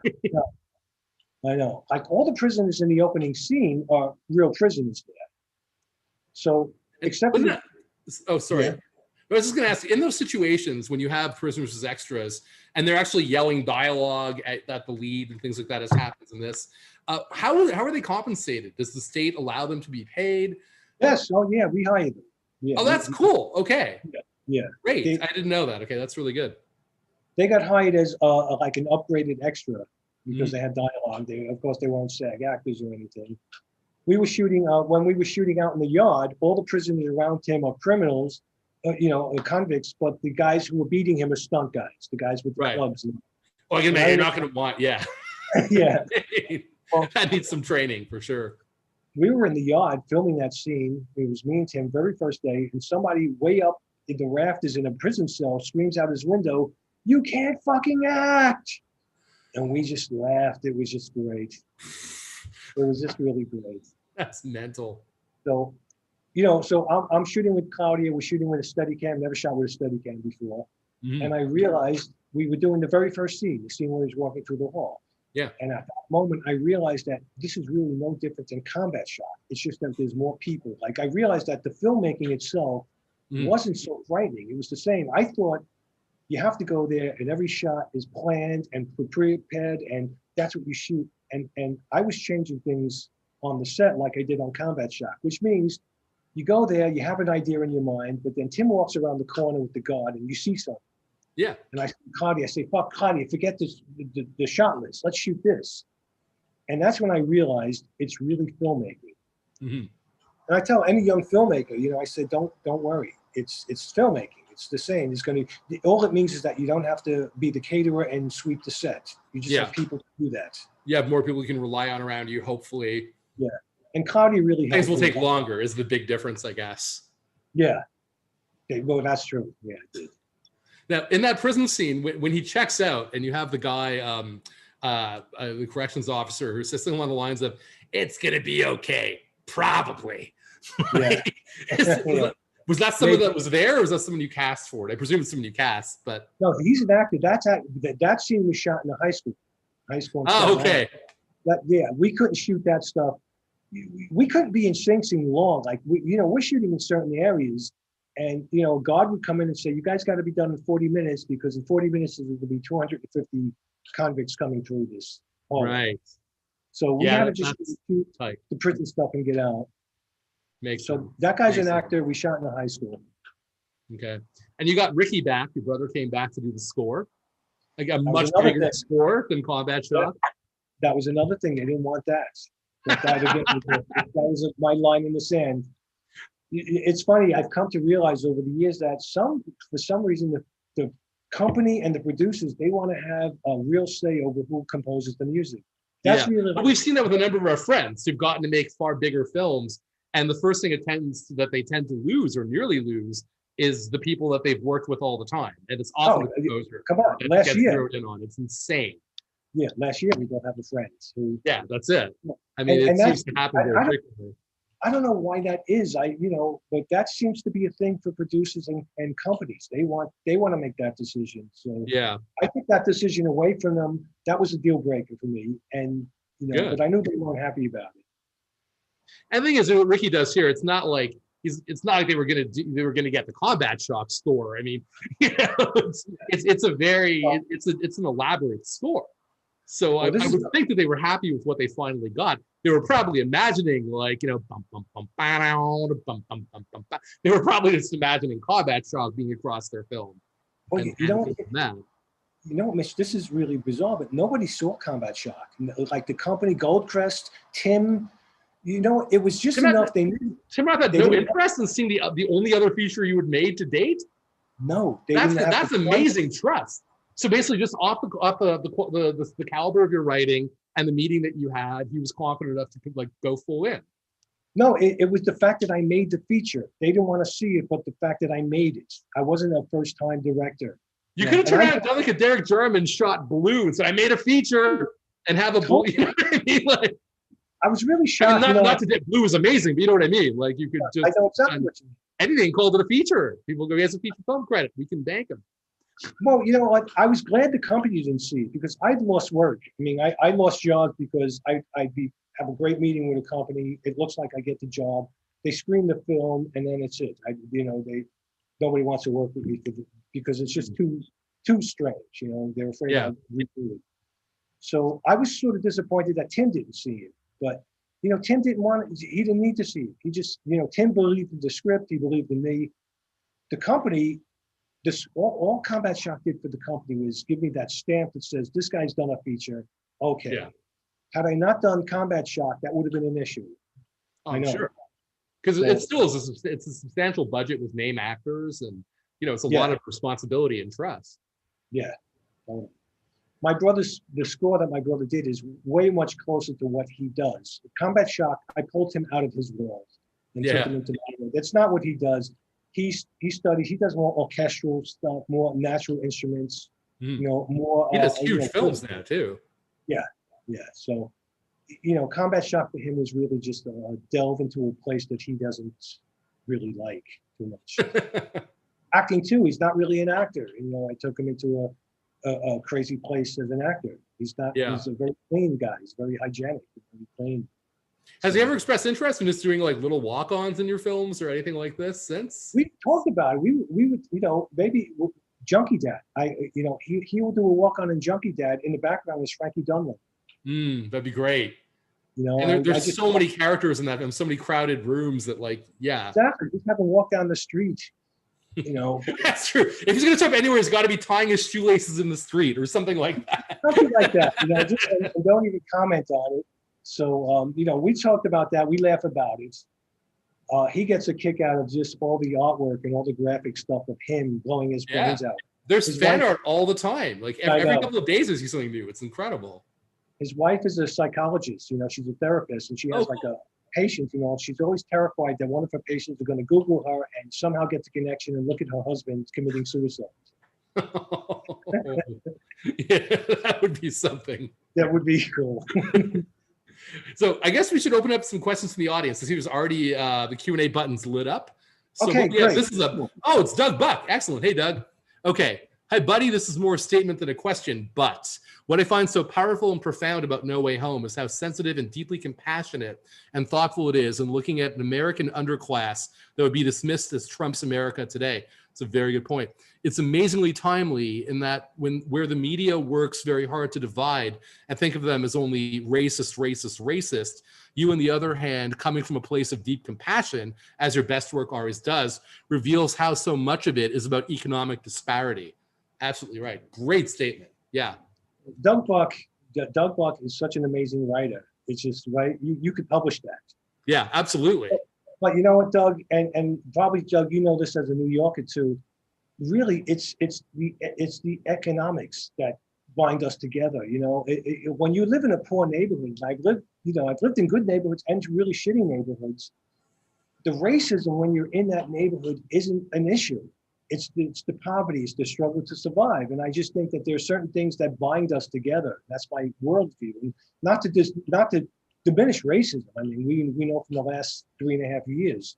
I know. Like all the prisoners in the opening scene are real prisoners there. So, except for oh, sorry. Yeah. I was just going to ask, in those situations when you have prisoners as extras and they're actually yelling dialogue at the lead and things like that, as happens in this, how are they compensated? Does the state allow them to be paid? Yes. Oh, yeah. We hire them. Yeah. Oh, that's cool. Okay. Yeah. Great. I didn't know that. Okay, that's really good. They got hired as like an upgraded extra because they had dialogue. Of course, they weren't SAG actors or anything. We were shooting when we were shooting out in the yard. All the prisoners around him are criminals, convicts, but the guys who were beating him are stunt guys. The guys with the clubs. Oh, you're not going to want, yeah. Yeah. Well, that needs some training for sure. We were in the yard filming that scene. It was me and Tim, very first day, and somebody way up in the rafters in a prison cell screams out his window, "You can't fucking act!" And we just laughed. It was just great. It was just really great. That's mental. So, so I'm shooting with Claudia. We're shooting with a Steadicam. Never shot with a Steadicam before. Mm-hmm. And I realized we were doing the very first scene, the scene where he's walking through the hall. Yeah. And at that moment, I realized that this is really no different than combat shot. It's just that there's more people. Like I realized that the filmmaking itself wasn't so frightening. It was the same. I thought you have to go there and every shot is planned and prepared and that's what you shoot. And I was changing things on the set like I did on combat shot, which means you go there, you have an idea in your mind, but then Tim walks around the corner with the guard and you see something. Yeah. And I say, fuck Claudia, forget this, the shot list. Let's shoot this. And that's when I realized it's really filmmaking. Mm-hmm. And I tell any young filmmaker, I said, don't worry. It's filmmaking. It's the same. All it means is that you don't have to be the caterer and sweep the set. You just have people to do that. You have more people you can rely on around you, hopefully. Yeah. And Claudia really things will take longer is the big difference, I guess. Yeah. Okay, well, that's true. Yeah. Now, in that prison scene, when he checks out and you have the guy, the corrections officer who's saying along the lines of, "It's going to be okay, probably." Yeah. Was that someone that was there or was that someone you cast for it? I presume it's someone you cast, but. No, he's an actor. That scene was shot in a high school. Oh, okay. We couldn't shoot that stuff. We couldn't be in syncing long. Like, we're shooting in certain areas. And, God would come in and say, you guys got to be done in 40 minutes because in 40 minutes, there will be 250 convicts coming through this hall. Right. So we had to just shoot the prison stuff and get out. That guy's an actor. We shot in a high school. Okay. And you got Ricky back. Your brother came back to do the score. Like a much bigger score than Combat Shot. That was another thing. They didn't want that. That was my line in the sand. It's funny, I've come to realize over the years that for some reason, the company and the producers, they want to have a real say over who composes the music. That's really. We've seen that with a number of our friends who've gotten to make far bigger films. And the first thing that they tend to lose or nearly lose is the people that they've worked with all the time. And it's often the composer. Come on, last year. It's insane. Yeah, last year we don't have the friends. Yeah, that's it. I mean, it seems to happen very frequently. I don't know why that is. But that seems to be a thing for producers and companies. They want to make that decision. So yeah, I took that decision away from them. That was a deal breaker for me. And but I knew they weren't happy about it. And the thing is, what Ricky does here, it's not like it's not like they were going to get the Combat Shock score. I mean, it's an elaborate score. So I would think that they were happy with what they finally got. They were probably imagining bum, bum, bum, bum, bum, bum, bum, bum. They were probably just imagining Combat Shock being across their film. Well, Mitch, this is really bizarre, but nobody saw Combat Shock. Like the company Goldcrest, Tim, it was just enough. Tim Roth had no interest in seeing the only other feature you had made to date. No, that's amazing trust. So basically, just off the caliber of your writing and the meeting that you had, he was confident enough to go full in. No, it was the fact that I made the feature. They didn't want to see it, but the fact that I made it. I wasn't a first-time director. You could have turned out done like a Derek Jarman shot Blue and said, "I made a feature," and have a Blue. You know what I mean? I was really shocked. Not to Blue was amazing, but you know what I mean. Like you could just I know exactly what you mean. Anything called it a feature. People go, he has a feature film credit. We can bank him. Well, you know what? I was glad the company didn't see it because I'd lost work. I mean, I lost jobs because I'd have a great meeting with a company. It looks like I get the job. They screen the film, and then it's it. Nobody wants to work with me because it's just too strange. They're afraid I'll redo it. So I was sort of disappointed that Tim didn't see it. But Tim didn't want it. He didn't need to see it. He just, Tim believed in the script. He believed in me. The company. All Combat Shock did for the company was give me that stamp that says this guy's done a feature. Okay. Yeah. Had I not done Combat Shock, that would have been an issue. I know. Sure. Because it still is it's a substantial budget with name actors, and it's a lot of responsibility and trust. Yeah. The score that my brother did is way much closer to what he does. Combat Shock, I pulled him out of his world and took him into my world. That's not what he does. He studies. He does more orchestral stuff, more natural instruments. More. He does huge films now too. Yeah. So, Combat Shock for him was really just a delve into a place that he doesn't really like too much. Acting too. He's not really an actor. I took him into a crazy place as an actor. He's not. Yeah. He's a very clean guy. He's very hygienic. Very clean. Has he ever expressed interest in just doing little walk-ons in your films or anything like this since? We talked about it. We would, maybe Junkie Dad. He will do a walk-on in Junkie Dad. In the background is Frankie Dunlop. That'd be great. And there's so many characters in that film, so many crowded rooms that Exactly. Just have him walk down the street. That's true. If he's going to jump anywhere, he's got to be tying his shoelaces in the street or something like that. Something like that. Just don't even comment on it. So, we talked about that. We laugh about it. He gets a kick out of just all the artwork and all the graphic stuff of him blowing his brains out. There's fan art all the time. Every couple of days, I see something new. It's incredible. His wife is a psychologist. She's a therapist, and she has a patient. She's always terrified that one of her patients are going to Google her and somehow get the connection and look at her husband committing suicide. That would be something. That would be cool. So I guess we should open up some questions from the audience. I see there's already the Q&A button's lit up. So okay, great. This is it's Doug Buck. Excellent. Hey, Doug. Okay. Hi, buddy. This is more a statement than a question, but what I find so powerful and profound about No Way Home is how sensitive and deeply compassionate and thoughtful it is in looking at an American underclass that would be dismissed as Trump's America today. It's a very good point. It's amazingly timely in that where the media works very hard to divide and think of them as only racist, you, on the other hand, coming from a place of deep compassion, as your best work always does, reveals how so much of it is about economic disparity. Absolutely right. Great statement. Yeah. Doug Buck is such an amazing writer. It's just right. You could publish that. Yeah, absolutely. But you know what, Doug, and probably Doug, this as a New Yorker too. Really, it's the economics that bind us together. When you live in a poor neighborhood, I've lived in good neighborhoods and really shitty neighborhoods. The racism when you're in that neighborhood isn't an issue. It's the poverty, it's the struggle to survive. And I just think that there are certain things that bind us together. That's my worldview. And not to diminish racism. I mean, we know from the last 3.5 years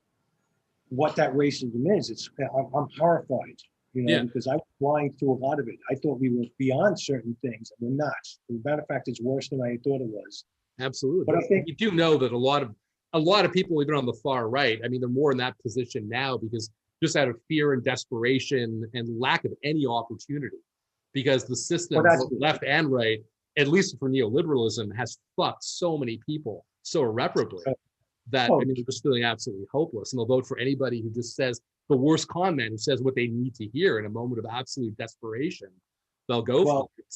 what that racism is. I'm horrified, because I was blind to a lot of it. I thought we were beyond certain things, and we're not. As a matter of fact, it's worse than I thought it was. Absolutely. But I think you do know that a lot a lot of people, even on the far right, I mean, they're more in that position now because just out of fear and desperation and lack of any opportunity, because the system, both left and right, at least for neoliberalism, has fucked so many people so irreparably that I mean, they're just feeling absolutely hopeless. And they'll vote for anybody who just says the worst con man, who says what they need to hear in a moment of absolute desperation. They'll go for it.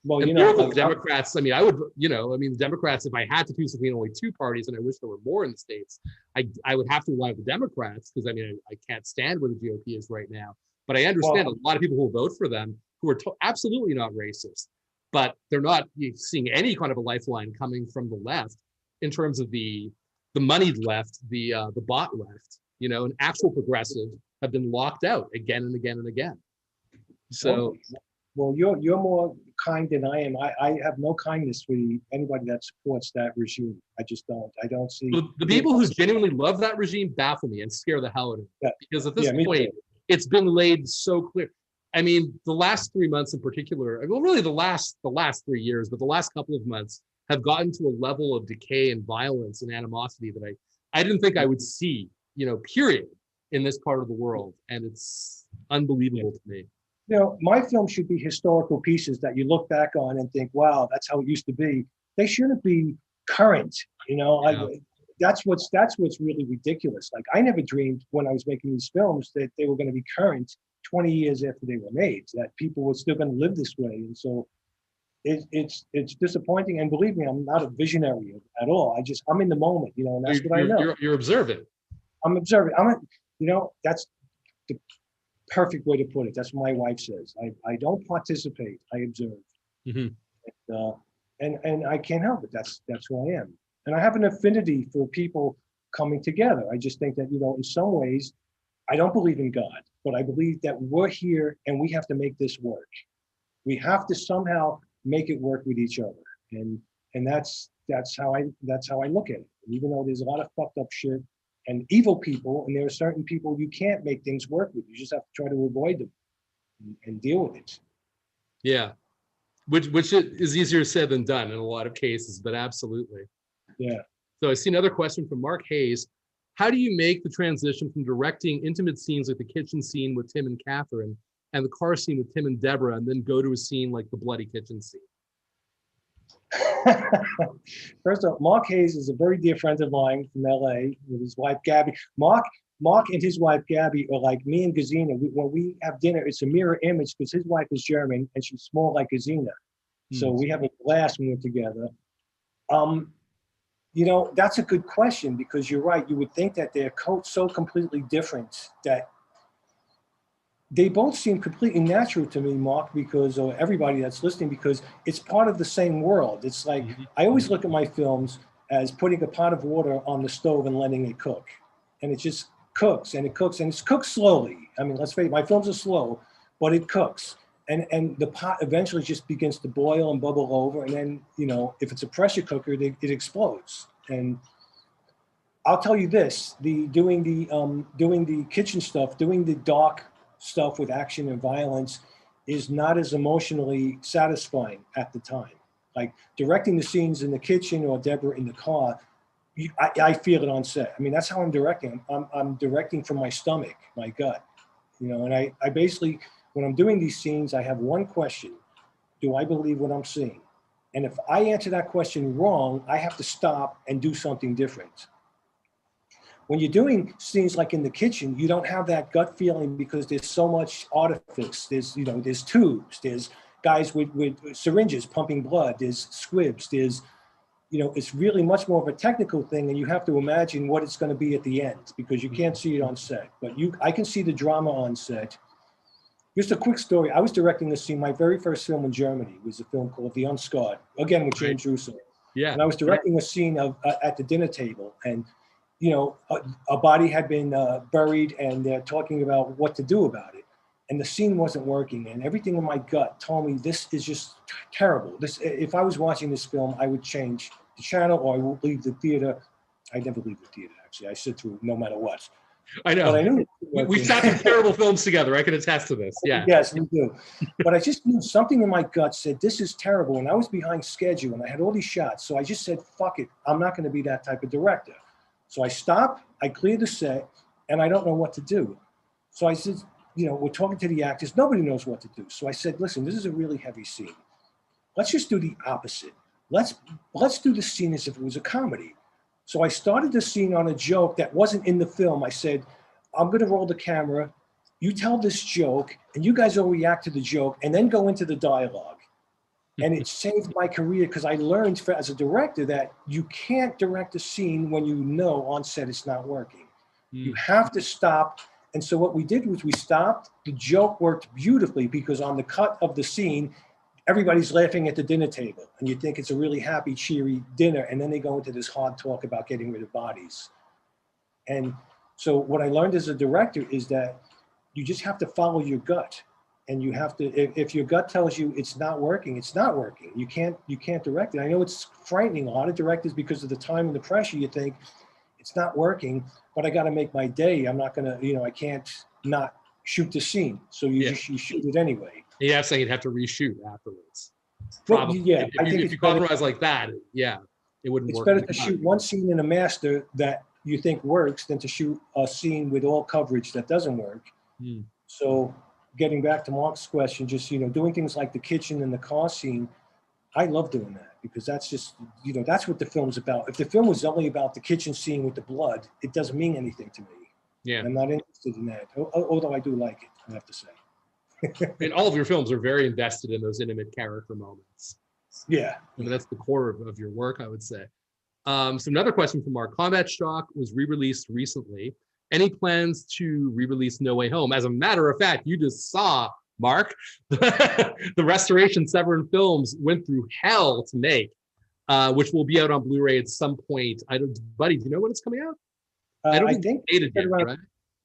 Well, you know, like Democrats, I mean, I would, you know, I mean, the Democrats, if I had to choose between only two parties, and I wish there were more in the States, I would have to align with the Democrats, because I mean, I can't stand where the GOP is right now. But I understand a lot of people who will vote for them who are absolutely not racist, but they're not seeing any kind of a lifeline coming from the left in terms of the moneyed left, the bot left, you know, and actual progressives have been locked out again and again and again. So. Well, you're more kind than I am. I have no kindness for anybody that supports that regime. I just don't. I don't see. The people who genuinely love that regime baffle me and scare the hell out of me. Yeah. Because at this point, it's been laid so clear. I mean, the last 3 months in particular, well, really the last 3 years, but the last couple of months have gotten to a level of decay and violence and animosity that I didn't think I would see, you know, period, in this part of the world. And it's unbelievable to me. You know, my film should be historical pieces that you look back on and think, wow, that's how it used to be. They shouldn't be current, you know. Yeah. That's what's really ridiculous. Like, I never dreamed when I was making these films that they were going to be current 20 years after they were made, that people were still going to live this way. And so it's disappointing. And believe me, I'm not a visionary at all. I'm in the moment, you know, and that's what I know. You're observant. I'm observant. You know, that's the perfect way to put it. That's what my wife says. I don't participate. I observe. Mm-hmm. And I can't help it. That's who I am. And I have an affinity for people coming together. I just think that, you know, in some ways, I don't believe in God, but I believe that we're here and we have to make this work. We have to somehow make it work with each other. And that's how I look at it. Even though there's a lot of fucked up shit and evil people, and there are certain people you can't make things work with. You just have to try to avoid them and deal with it. Yeah, which is easier said than done in a lot of cases, but absolutely. Yeah. So I see another question from Mark Hayes. How do you make the transition from directing intimate scenes like the kitchen scene with Tim and Catherine and the car scene with Tim and Deborah, and then go to a scene like the bloody kitchen scene? First of all, Mark Hayes is a very dear friend of mine from LA with his wife Gabby. Mark and his wife Gabby are like me and Gazina. When we have dinner, it's a mirror image because his wife is German and she's small like Gazina. So we have a blast when we're together. You know, that's a good question, because you're right. You would think that they're so completely different that they both seem completely natural to me, Mark, because, or everybody that's listening, because it's part of the same world. It's like, I always look at my films as putting a pot of water on the stove and letting it cook. And it just cooks and it cooks and it's cooked slowly. I mean, let's face it, my films are slow, but it cooks. And the pot eventually just begins to boil and bubble over. And then, you know, if it's a pressure cooker, it explodes. And I'll tell you this, doing the kitchen stuff, doing the dark stuff with action and violence is not as emotionally satisfying at the time. Like directing the scenes in the kitchen or Deborah in the car, I feel it on set. I mean, that's how I'm directing. I'm directing from my stomach, my gut, you know, and I basically, when I'm doing these scenes, I have one question: do I believe what I'm seeing? And if I answer that question wrong, I have to stop and do something different. When you're doing scenes like in the kitchen, you don't have that gut feeling because there's so much artifice. There's tubes, there's guys with syringes pumping blood, there's squibs, there's, it's really much more of a technical thing, and you have to imagine what it's going to be at the end because you can't see it on set. But I can see the drama on set. Just a quick story. I was directing a scene. My very first film in Germany was a film called The Unscarred, again with James Russo. Yeah. And I was directing a scene of at the dinner table, and a body had been buried, and they're talking about what to do about it. And the scene wasn't working, and everything in my gut told me this is just terrible. If I was watching this film, I would change the channel or I would leave the theater. I never leave the theater, actually. I sit through no matter what. I know. But I knew we shot some terrible films together. I can attest to this. Yeah. Yes, we do. But I just knew something in my gut said, this is terrible. And I was behind schedule and I had all these shots. So I just said, fuck it. I'm not going to be that type of director. So I stopped, I cleared the set, and I don't know what to do. So I said, we're talking to the actors. Nobody knows what to do. So I said, listen, this is a really heavy scene. Let's just do the opposite. Let's do the scene as if it was a comedy. So I started the scene on a joke that wasn't in the film. I said, I'm going to roll the camera. You tell this joke, and you guys will react to the joke, and then go into the dialogue. And it saved my career because I learned as a director that you can't direct a scene when you know on set it's not working. You have to stop. And so what we did was we stopped. The joke worked beautifully because on the cut of the scene, everybody's laughing at the dinner table. And you think it's a really happy, cheery dinner. And then they go into this hard talk about getting rid of bodies. And so what I learned as a director is that you just have to follow your gut. And you have to, if your gut tells you it's not working, it's not working. You can't direct it. I know it's frightening. A lot of directors, because of the time and the pressure, you think it's not working, but I got to make my day. I'm not going to, I can't not shoot the scene. So you shoot it anyway. Yeah, saying you'd have to reshoot afterwards. Probably. Well, yeah, if you compromise like that, it wouldn't work. It's better to shoot one scene in a master that you think works than to shoot a scene with all coverage that doesn't work. So getting back to Mark's question, just, doing things like the kitchen and the car scene, I love doing that because that's just, that's what the film's about. If the film was only about the kitchen scene with the blood, it doesn't mean anything to me. Yeah. I'm not interested in that, although I do like it, I have to say. And all of your films are very invested in those intimate character moments. Yeah. That's the core of your work, I would say. So another question from Mark. Combat Shock was re-released recently. Any plans to re-release No Way Home? As a matter of fact, you just saw, Mark, the Restoration Severin Films went through hell to make, which will be out on Blu-ray at some point. Buddy, do you know when it's coming out? I think dated yet, right?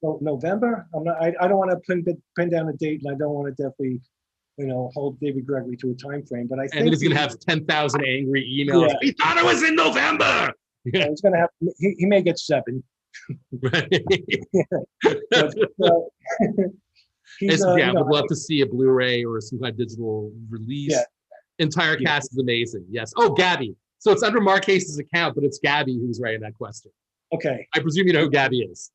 November. I don't want to pin down a date, and I don't want to definitely, hold David Gregory to a time frame. But I think he's going to have 10,000 angry emails. Yeah. He thought it was in November. Yeah, he's going to have. He may get 7. Right. But, I would love to see a Blu-ray or some kind of digital release. Yeah. Entire cast is amazing. Yes. Oh, Gabby. So it's under Mark Case's account, but it's Gabby who's writing that question. Okay. I presume you know who Gabby is.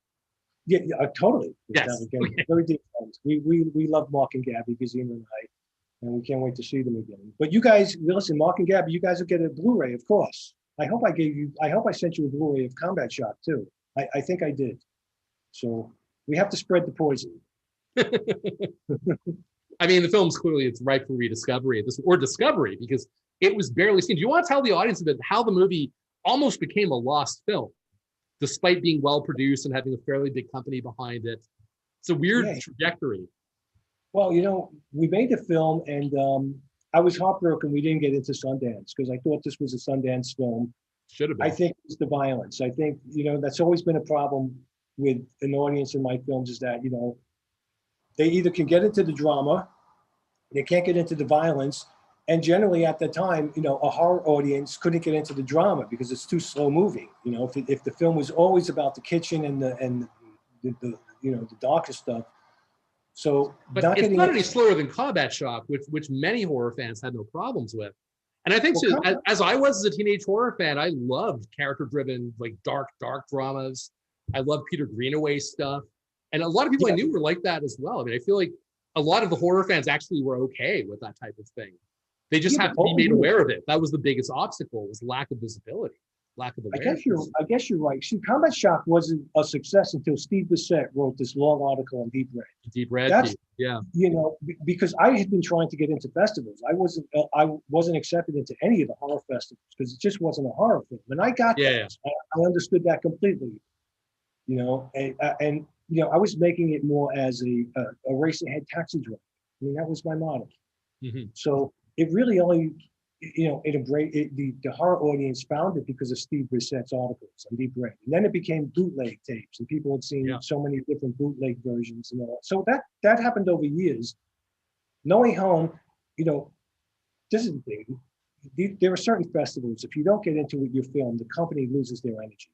Yeah, totally. Yes. Very deep friends. We love Mark and Gabby, Gazina and I, and we can't wait to see them again. But you guys, listen, Mark and Gabby, you guys will get a Blu-ray, of course. I hope I sent you a Blu-ray of Combat Shock too. I think I did. So we have to spread the poison. I mean, the film's clearly it's ripe for rediscovery or discovery because it was barely seen. Do you want to tell the audience a bit how the movie almost became a lost film, despite being well produced and having a fairly big company behind it? It's a weird trajectory. Well, we made the film and I was heartbroken we didn't get into Sundance because I thought this was a Sundance film. Should have been. I think it's the violence. I think, that's always been a problem with an audience in my films is that, they either can get into the drama, they can't get into the violence. And generally at that time, a horror audience couldn't get into the drama because it's too slow moving. If the film was always about the kitchen and the darker stuff. So, but it's not any slower than Combat Shock, which many horror fans had no problems with. And I think as I was as a teenage horror fan, I loved character-driven, like dark dramas. I loved Peter Greenaway's stuff. And a lot of people I knew were like that as well. I mean, I feel like a lot of the horror fans actually were okay with that type of thing. They just have to be made aware of it. That was the biggest obstacle, was lack of visibility, lack of awareness. I guess you're right. See, Combat Shock wasn't a success until Steve Bissett wrote this long article on Deep Red. Deep Red, yeah. Because I had been trying to get into festivals. I wasn't accepted into any of the horror festivals because it just wasn't a horror film. And I got that. I understood that completely. And I was making it more as a race ahead taxi driver. I mean, that was my model. Mm-hmm. So it really only, the horror audience found it because of Steve Bissett's articles on Deep Red. And then it became bootleg tapes, and people had seen so many different bootleg versions and all. So that happened over years. No Way Home, this is the thing. There are certain festivals, if you don't get into it, your film, the company loses their energy.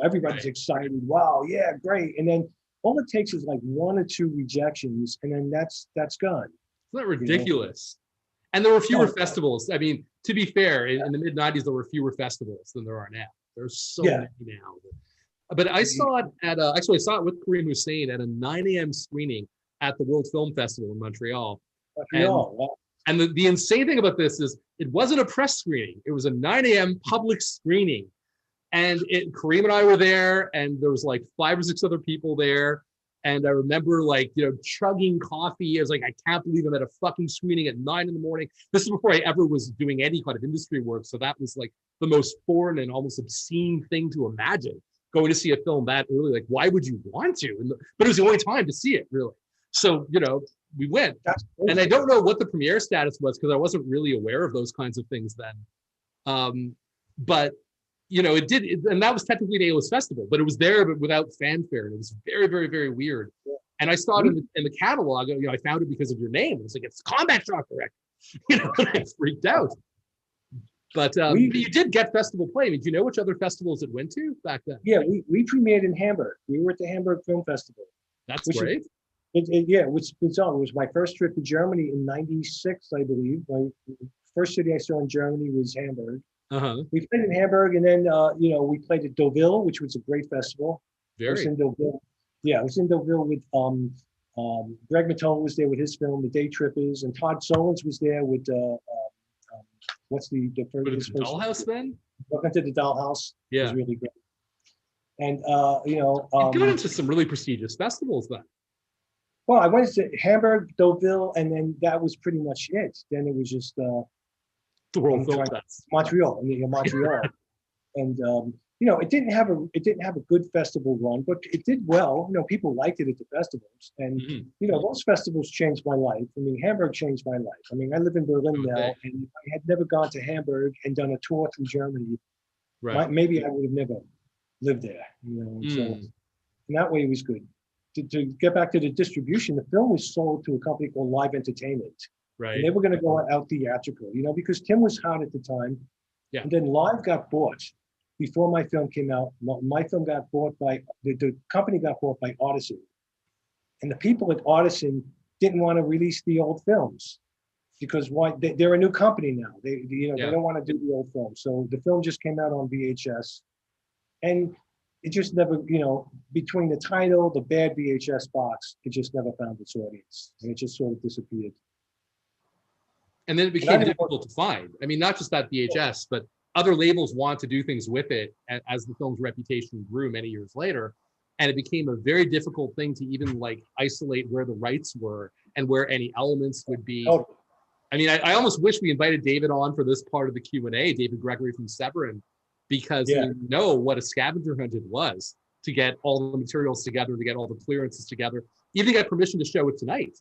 Everybody's excited. Wow, yeah, great. And then all it takes is like 1 or 2 rejections, and then that's gone. Isn't that ridiculous? And there were fewer festivals. I mean, to be fair, in the mid-90s, there were fewer festivals than there are now. There's so many now. But I saw it at, actually, I saw it with Kareem Hussein at a 9 a.m. screening at the World Film Festival in Montreal. And the insane thing about this is it wasn't a press screening. It was a 9 a.m. public screening. And Kareem and I were there, and there was like 5 or 6 other people there. And I remember chugging coffee. I was like, I can't believe I'm at a fucking screening at 9 in the morning. This is before I ever was doing any kind of industry work. So that was like the most foreign and almost obscene thing to imagine, going to see a film that early. Like, why would you want to? But it was the only time to see it, really. So, we went. And I don't know what the premiere status was because I wasn't really aware of those kinds of things then. But it did, and that was technically an A-list festival, but it was there, but without fanfare. And it was very, very, very weird. Yeah. And I saw it in the catalog. I found it because of your name. It's like, it's Combat Shot Director. I freaked out. But you did get festival play. I mean, do you know which other festivals it went to back then? Yeah, we premiered in Hamburg. We were at the Hamburg Film Festival. That's great. It was my first trip to Germany in '96, I believe. My first city I saw in Germany was Hamburg. We played in Hamburg, and then we played at Deauville, which was a great festival. I was in Deauville. Yeah, I was in Deauville with Greg Matola was there with his film, The Day Trippers, and Todd Solondz was there with what's the first Dollhouse then? Welcome to the Dollhouse. Yeah, it was really great. And you got into some really prestigious festivals then. Well, I went to Hamburg, Deauville, and then that was pretty much it. Then it was just the World Film Fest, Montreal, Montreal, and it didn't have a good festival run, but it did well. People liked it at the festivals, and those festivals changed my life. I mean, Hamburg changed my life. I mean, I live in Berlin now, and if I had never gone to Hamburg and done a tour through Germany, maybe I would have never lived there. So in that way, it was good. To get back to the distribution, the film was sold to a company called Live Entertainment. Right. And they were going to go out theatrical, because Tim was hot at the time. Yeah. And then Live got bought before my film came out. My film got bought by, the company got bought by Artisan. And the people at Artisan didn't want to release the old films because they're a new company now. They don't want to do the old films. So the film just came out on VHS. And it just never, between the title, the bad VHS box, it just never found its audience. And it just sort of disappeared. And then it became difficult to find. I mean, not just that VHS, but other labels want to do things with it as the film's reputation grew many years later. And it became a very difficult thing to even isolate where the rights were and where any elements would be. Oh. I mean, I almost wish we invited David on for this part of the Q&A, David Gregory from Severin, because you know what a scavenger hunt it was to get all the materials together, to get all the clearances together, even get permission to show it tonight,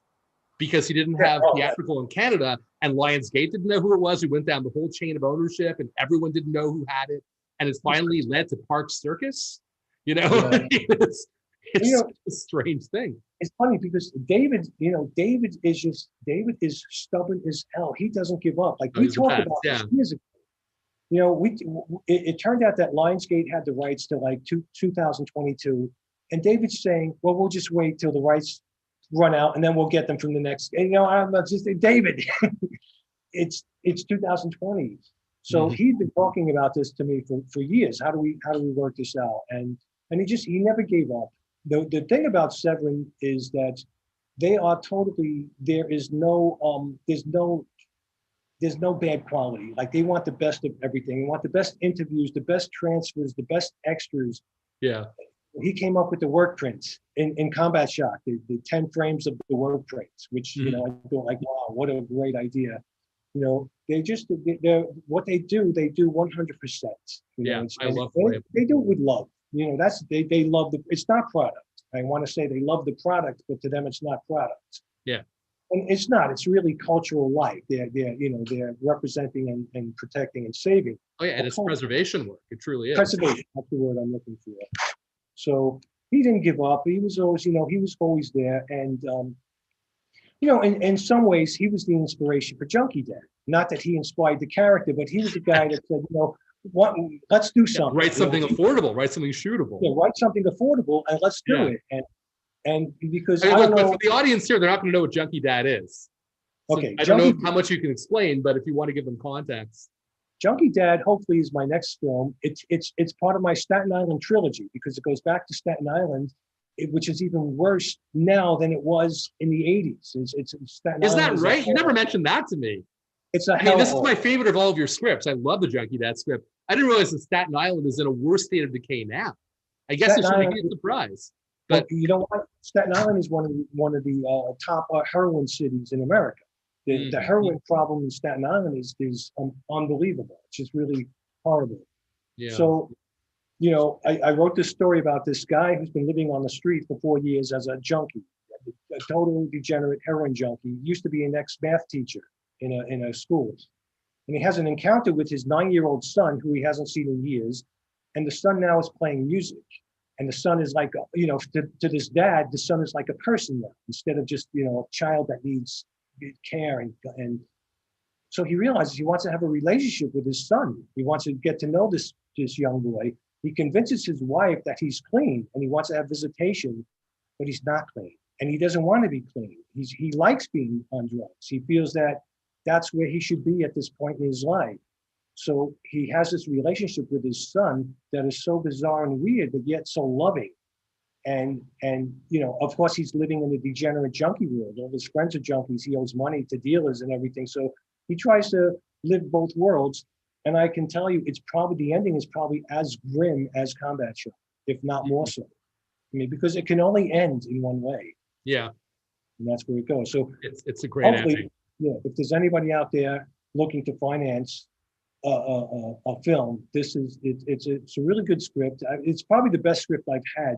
because he didn't have theatrical in Canada, and Lionsgate didn't know who it was. We went down the whole chain of ownership, and everyone didn't know who had it, and it finally led to Park Circus. It's a strange thing. It's funny because David is stubborn as hell. He doesn't give up. We talked about this years ago. It turned out that Lionsgate had the rights to 2022, and David's saying, "Well, we'll just wait till the rights run out, and then we'll get them from the next." And, I'm not just David. it's 2020, so he'd been talking about this to me for years. How do we work this out? And he never gave up. The thing about Severin is that they are totally. There's no bad quality. They want the best of everything. They want the best interviews, the best transfers, the best extras. Yeah. He came up with the work prints in Combat Shock, the 10 frames of the work prints, which, I thought wow, what a great idea. They're what they do 100%. I love it. They do it with love. They love it's not product. I want to say they love the product, but to them, it's not product. Yeah. And it's not. It's really cultural life. They're representing and protecting and saving. Oh yeah, and it's preservation work. It truly is. Preservation. That's the word I'm looking for. So he didn't give up. He was always there. And in some ways, he was the inspiration for Junkie Dad. Not that he inspired the character, but he was the guy that said, let's do something. Write something affordable. Write something shootable. Yeah, write something affordable, and let's do it. And because I mean, don't know, but for the audience here, they're not going to know what Junkie Dad is. So okay, I don't know how much you can explain, but if you want to give them context. Junkie Dad, hopefully, is my next film. It's part of my Staten Island trilogy because it goes back to Staten Island, which is even worse now than it was in the 80s. It's Staten Isn't Island that right? You never mentioned that to me. It's a I mean, this is my favorite of all of your scripts. I love the Junkie Dad script. I didn't realize that Staten Island is in a worse state of decay now. I guess it should be a surprise. But you know what? Staten Island is one of the top heroin cities in America. The heroin problem in Staten Island is unbelievable. It's just really horrible. Yeah. So, you know, I wrote this story about this guy who's been living on the street for 4 years as a junkie, a total degenerate heroin junkie. He used to be an ex-math teacher in a school. And he has an encounter with his 9-year-old son, who he hasn't seen in years. And the son now is playing music. And the son is like, you know, to this dad, the son is like a person now, instead of just, you know, a child that needs care. And so he realizes he wants to have a relationship with his son. He wants to get to know this young boy. He convinces his wife that he's clean and he wants to have visitation, but he's not clean. And he doesn't want to be clean. He likes being on drugs. He feels that that's where he should be at this point in his life. So he has this relationship with his son that is so bizarre and weird, but yet so loving. And you know, of course, he's living in a degenerate junkie world. All his friends are junkies. He owes money to dealers and everything. So he tries to live both worlds. And I can tell you, the ending is probably as grim as Combat Shop, if not more so. I mean, because it can only end in one way. Yeah. And that's where it goes. So it's a great ending. Yeah, if there's anybody out there looking to finance a film, it's a really good script. It's probably the best script I've had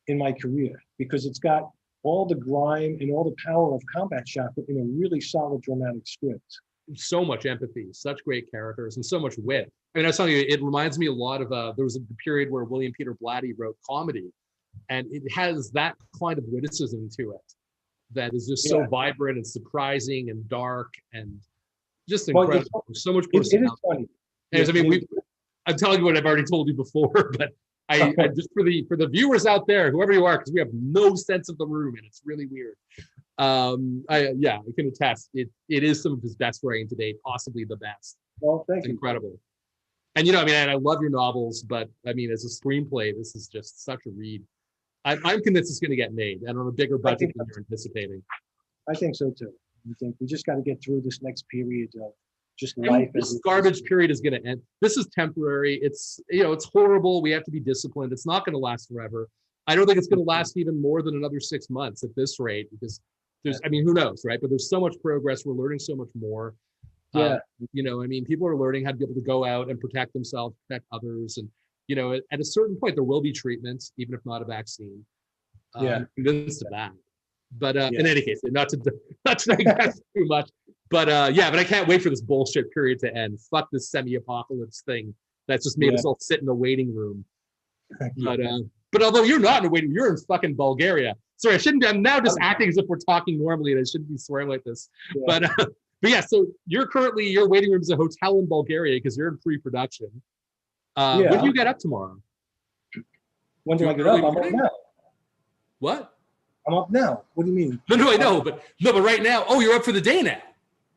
in my career because it's got all the grime and all the power of Combat Shop in a really solid dramatic script. So much empathy, such great characters, and so much wit. I mean, I was telling you, it reminds me a lot of there was a period where William Peter Blatty wrote comedy, and it has that kind of witticism to it that is just so vibrant and surprising and dark and just incredible. So much personality. It is funny. I mean, I'm telling you what I've already told you before, but I just for the viewers out there, whoever you are, because we have no sense of the room and it's really weird. I can attest. It is some of his best writing to date, possibly the best. Well, thank you. Incredible. And you know, I mean, and I love your novels, but I mean, as a screenplay, this is just such a read. I'm convinced it's going to get made and on a bigger budget than you're anticipating. I think so too. I think we just got to get through this next period of just life. This garbage period is going to end. This is temporary. It's, you know, it's horrible. We have to be disciplined. It's not going to last forever. I don't think it's going to last even more than another 6 months at this rate because there's, I mean, who knows, right? But there's so much progress. We're learning so much more. You know, I mean, people are learning how to be able to go out and protect themselves, protect others. And, you know, at a certain point, there will be treatments, even if not a vaccine. I'm convinced of that. But in any case, not to digress too much. But but I can't wait for this bullshit period to end. Fuck this semi-apocalypse thing that's just made us all sit in a waiting room. But although you're not in a waiting room, you're in fucking Bulgaria. Sorry, I shouldn't be. I'm now just acting as if we're talking normally, and I shouldn't be swearing like this. But yeah, so your waiting room is a hotel in Bulgaria because you're in pre-production. When do you get up tomorrow? When do I get up? I'm up now. What? I'm up now. What do you mean? No, I know, but right now. Oh, you're up for the day now.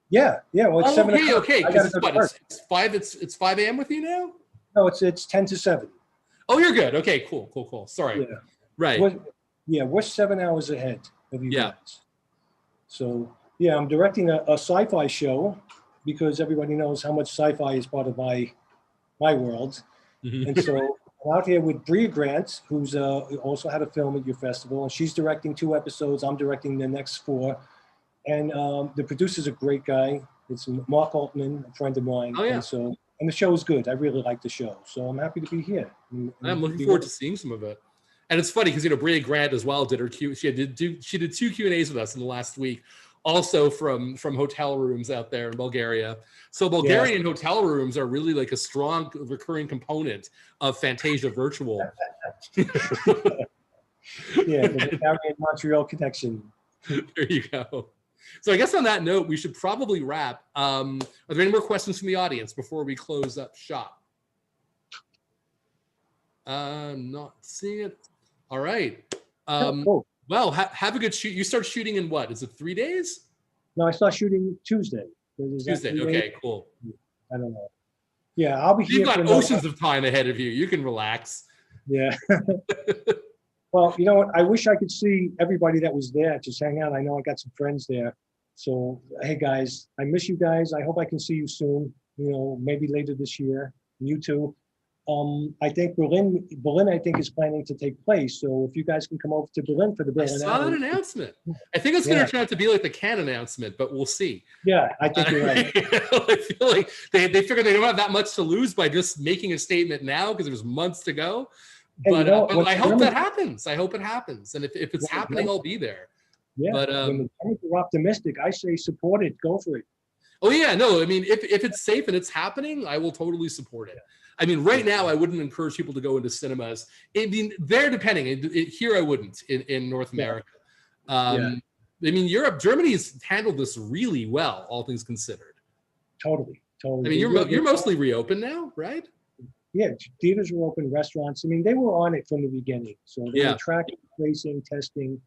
Yeah. Well, it's 7 o'clock. Okay. It's 5. It's 5 a.m. with you now. No, it's 10 to 7. Oh, you're good. Okay, cool. Sorry. Yeah. Right. We're 7 hours ahead of you guys. So I'm directing a sci-fi show because everybody knows how much sci-fi is part of my world, and so I'm out here with Bria Grant, who's also had a film at your festival, and she's directing 2 episodes. I'm directing the next 4, and the producer's a great guy. It's Mark Altman, a friend of mine. Oh yeah. And the show is good. I really like the show, so I'm happy to be here. I'm looking forward to seeing some of it. And it's funny because Bria Grant as well did her she did 2 Q&As with us in the last week, also from hotel rooms out there in Bulgaria. So Bulgarian hotel rooms are really like a strong recurring component of Fantasia Virtual. The Bulgarian Montreal connection. There you go. So I guess on that note, we should probably wrap. Are there any more questions from the audience before we close up shop? Not seeing it. All right. Cool. Well, have a good shoot. You start shooting in what? Is it 3 days? No, I start shooting Tuesday. Tuesday. Okay, cool. I don't know. Yeah, I'll be here. You've got oceans of time ahead of you. You can relax. Yeah. Well, you know what? I wish I could see everybody that was there, just hang out. I know I got some friends there. So, hey guys, I miss you guys. I hope I can see you soon. You know, maybe later this year. You too. I think Berlin, I think, is planning to take place. So if you guys can come over to Berlin for the Berlin, I saw that announcement. I think it's going to turn out to be like the Cannes announcement, but we'll see. Yeah, I think you're right. I feel like they figured they don't have that much to lose by just making a statement now because there's months to go. Hey, but, but I hope that happens. I hope it happens. And if it's happening, I'll be there. Yeah, but when the Germans are optimistic, I say support it. Go for it. Oh yeah, no, I mean, if it's safe and it's happening, I will totally support it. I mean, right now, I wouldn't encourage people to go into cinemas. I mean, they're depending. Here, I wouldn't in North America. I mean, Germany's handled this really well, all things considered. Totally. I mean, you're mostly reopened now, right? Yeah, theaters were open, restaurants. I mean, they were on it from the beginning. So they were tracking, tracing, testing.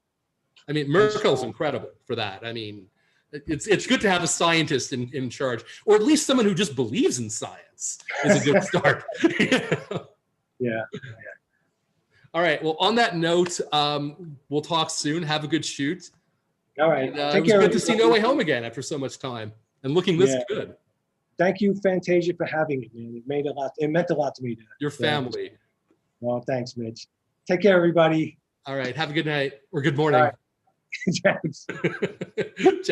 I mean, Merkel's incredible for that. I mean, it's good to have a scientist in charge, or at least someone who just believes in science is a good start. Yeah. All right. Well, on that note, we'll talk soon. Have a good shoot. All right. And, it was good to see No Way Home again after so much time and looking this good. Thank you, Fantasia, for having it, man. It meant a lot to me. Your family. Well, thanks, Mitch. Take care, everybody. All right. Have a good night or good morning. Thanks. Ciao.